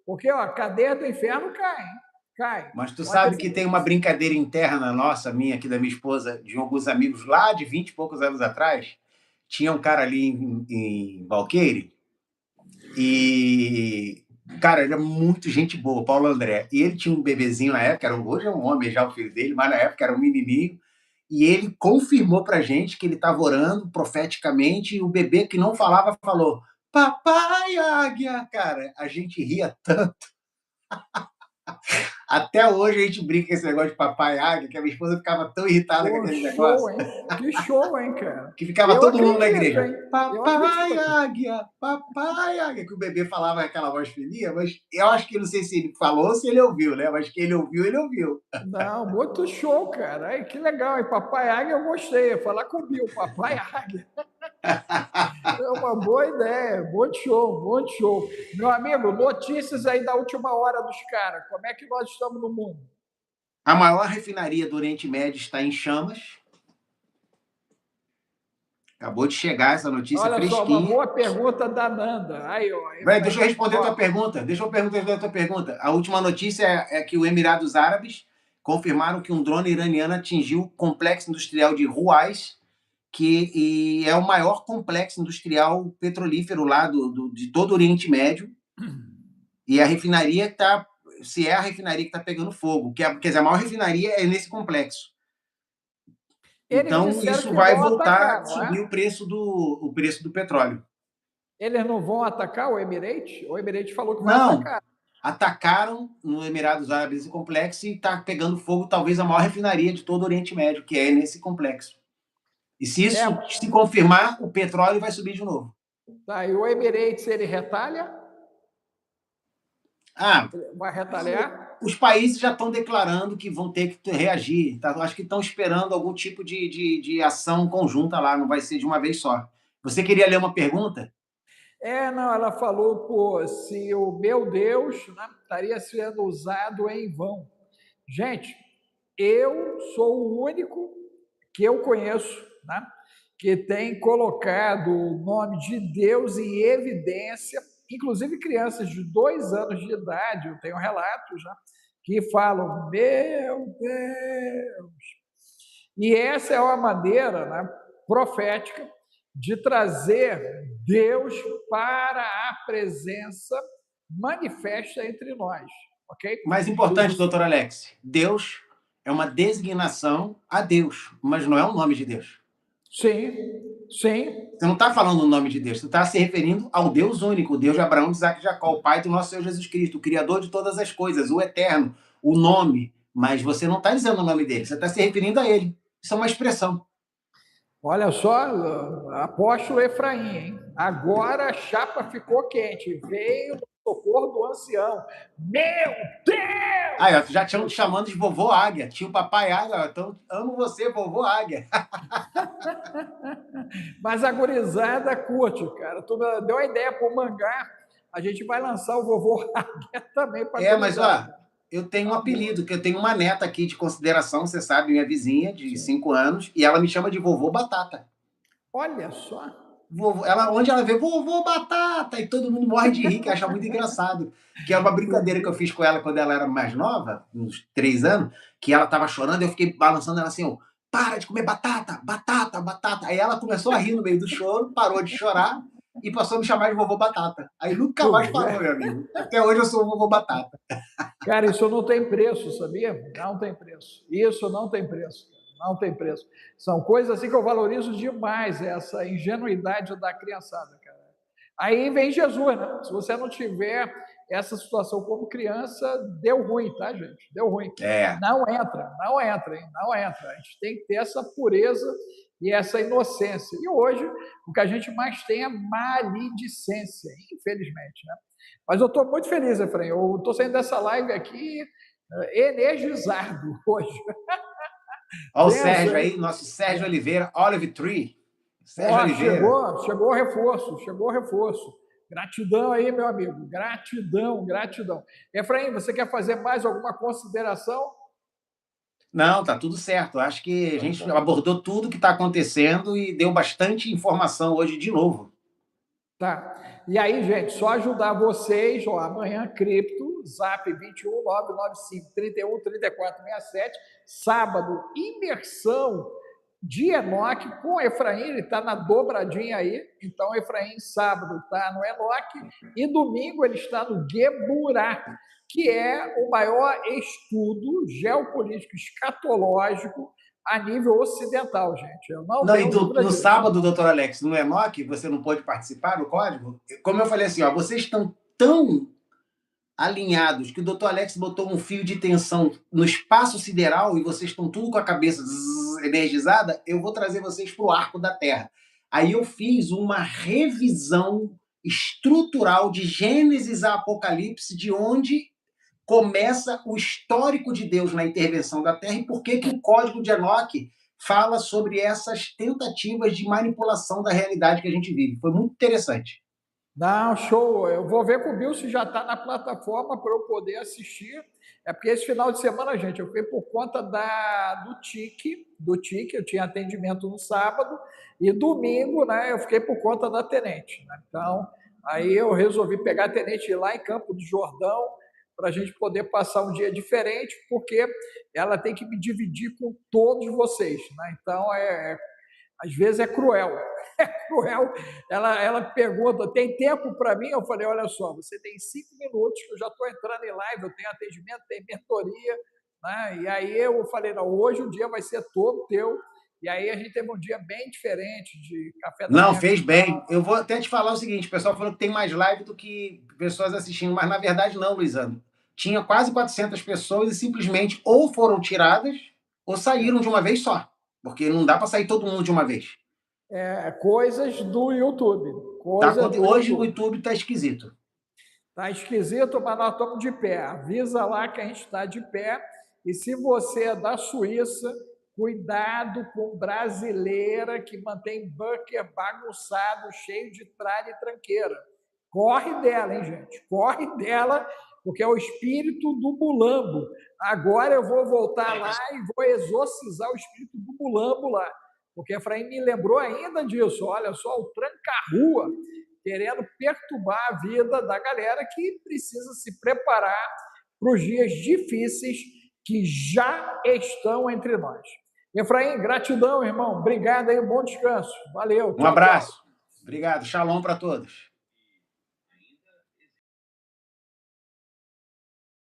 Porque, ó, a cadeia do inferno cai, hein? Cai. Mas tu sabe que tem uma brincadeira interna nossa, minha, aqui da minha esposa, de alguns amigos lá de 20 e poucos anos atrás. Tinha um cara ali em Valqueire e, cara, ele era muito gente boa, Paulo André. E ele tinha um bebezinho na época, hoje é um homem já o filho dele, mas na época era um menininho. E ele confirmou pra gente que ele estava orando profeticamente e o bebê que não falava falou: papai águia, cara. A gente ria tanto. Até hoje a gente brinca com esse negócio de papai águia, que a minha esposa ficava tão irritada com aquele negócio. Hein? Que show, hein, cara? Que ficava todo mundo na igreja. Hein? Papai águia, que o bebê falava aquela voz fininha, mas eu acho que não sei se ele falou ou se ele ouviu, né? Mas que ele ouviu, ele ouviu. Não, muito show, cara. Ai, que legal. E papai águia eu gostei. Eu falar com o Bill, papai águia. É uma boa ideia, bom show, bom show. Meu amigo, notícias aí da última hora dos caras. Como é que nós estamos no mundo? A maior refinaria do Oriente Médio está em chamas. Acabou de chegar essa notícia fresquinha. Olha só, uma boa pergunta da Nanda. Aí, ó, deixa eu responder a tua pergunta. A última notícia é que os Emirados Árabes confirmaram que um drone iraniano atingiu o complexo industrial de Ruwais, que é o maior complexo industrial petrolífero lá de todo o Oriente Médio. E a refinaria está, se é a refinaria que está pegando fogo, quer dizer, a maior refinaria é nesse complexo. Então, isso vai voltar a subir o preço do petróleo. Eles não vão atacar o Emirates? O Emirates falou que vai atacar. Atacaram no Emirados Árabes esse complexo e está pegando fogo talvez a maior refinaria de todo o Oriente Médio, que é nesse complexo. E se isso se confirmar, o petróleo vai subir de novo. Tá, e o Emirates, ele retalha? Vai retaliar? Os países já estão declarando que vão ter que reagir. Tá? Acho que estão esperando algum tipo de ação conjunta lá, não vai ser de uma vez só. Você queria ler uma pergunta? Não, ela falou, se o meu Deus, né, estaria sendo usado em vão. Gente, eu sou o único que eu conheço, né, que tem colocado o nome de Deus em evidência, inclusive crianças de 2 anos de idade, eu tenho relatos, né, que falam, meu Deus! E essa é uma maneira, né, profética de trazer Deus para a presença manifesta entre nós, ok? Mais importante, doutor Alex, Deus é uma designação a Deus, mas não é o nome de Deus. Sim, sim. Você não está falando o nome de Deus, você está se referindo ao Deus único, o Deus de Abraão, de Isaac e Jacó, o Pai do nosso Senhor Jesus Cristo, o Criador de todas as coisas, o Eterno, o nome, mas você não está dizendo o nome dele, você está se referindo a ele. Isso é uma expressão. Olha só, apóstolo Efraim, hein? Agora a chapa ficou quente, veio no socorro do ancião. Meu Deus! Ah, já estão te chamando de vovô Águia, tio papai Águia, então amo você, vovô Águia. Mas a gurizada curte, cara. Tu deu a ideia pro mangá, a gente vai lançar o vovô Águia também para Mas ó, eu tenho um apelido, que eu tenho uma neta aqui de consideração, você sabe, minha vizinha, de 5 anos, e ela me chama de vovô Batata. Olha só. Onde ela vê vovô Batata, e todo mundo morre de rir, que acha muito engraçado. Que é uma brincadeira que eu fiz com ela quando ela era mais nova, uns 3 anos, que ela estava chorando, eu fiquei balançando ela assim, para de comer batata, batata, batata. Aí ela começou a rir no meio do choro, parou de chorar e passou a me chamar de vovô Batata. Aí nunca mais parou, meu amigo. Até hoje eu sou o vovô Batata. Cara, isso não tem preço, sabia? Não tem preço. Isso não tem preço. Não tem preço. São coisas assim que eu valorizo demais, essa ingenuidade da criançada, cara. Aí vem Jesus, né? Se você não tiver essa situação como criança, deu ruim, tá, gente? Deu ruim. Não entra, não entra, hein? Não entra. A gente tem que ter essa pureza e essa inocência. E hoje, o que a gente mais tem é maledicência, infelizmente, né? Mas eu estou muito feliz, Efraim. Eu estou saindo dessa live aqui energizado hoje. Olha o Sérgio aí, nosso Sérgio Oliveira, Olive Tree. Sérgio Oliveira. Chegou o reforço. Gratidão aí, meu amigo. Gratidão, gratidão. Efraim, você quer fazer mais alguma consideração? Não, tá tudo certo. Acho que a gente abordou tudo que está acontecendo e deu bastante informação hoje de novo. Tá. E aí, gente, só ajudar vocês, amanhã, cripto, zap 21 995 31 34 67, sábado, imersão de Enoque com Efraim, ele está na dobradinha aí, então Efraim sábado está no Enoque e domingo ele está no Geburá, que é o maior estudo geopolítico escatológico a nível ocidental, gente. Eu não e no sábado, doutor Alex, no Enoque, você não pôde participar do código? Como eu falei assim, vocês estão tão alinhados que o doutor Alex botou um fio de tensão no espaço sideral e vocês estão tudo com a cabeça energizada, eu vou trazer vocês para o arco da Terra. Aí eu fiz uma revisão estrutural de Gênesis a Apocalipse, de onde começa o histórico de Deus na intervenção da Terra e por que o código de Enoque fala sobre essas tentativas de manipulação da realidade que a gente vive. Foi muito interessante. Não, show. Eu vou ver com o Bill se já está na plataforma para eu poder assistir. É porque esse final de semana, gente, eu fui por conta do TIC, eu tinha atendimento no sábado, e domingo, né, eu fiquei por conta da Tenente. Né? Então, aí eu resolvi pegar a Tenente lá em Campo do Jordão, para a gente poder passar um dia diferente, porque ela tem que me dividir com todos vocês. Né? Então, às vezes é cruel. É cruel. Ela pergunta, tem tempo para mim? Eu falei, olha só, você tem 5 minutos, que eu já estou entrando em live, eu tenho atendimento, tenho mentoria. Né? E aí eu falei, não, hoje o dia vai ser todo teu. E aí a gente teve um dia bem diferente de café da manhã. Não, fez bem. Eu vou até te falar o seguinte, o pessoal falou que tem mais live do que pessoas assistindo, mas na verdade não, Luizano. Tinha quase 400 pessoas e simplesmente ou foram tiradas ou saíram de uma vez só, porque não dá para sair todo mundo de uma vez. Coisas do YouTube. Hoje o YouTube está esquisito. Está esquisito, mas nós estamos de pé. Avisa lá que a gente está de pé. E se você é da Suíça, cuidado com brasileira que mantém bunker bagunçado, cheio de tralha e tranqueira. Corre dela, hein, gente? Corre dela, porque é o espírito do mulambo. Agora eu vou voltar lá e vou exorcizar o espírito do mulambo lá, porque Efraim me lembrou ainda disso. Olha só, o tranca-rua querendo perturbar a vida da galera que precisa se preparar para os dias difíceis que já estão entre nós. Efraim, gratidão, irmão. Obrigado aí, bom descanso. Valeu. Um abraço. Obrigado. Shalom para todos.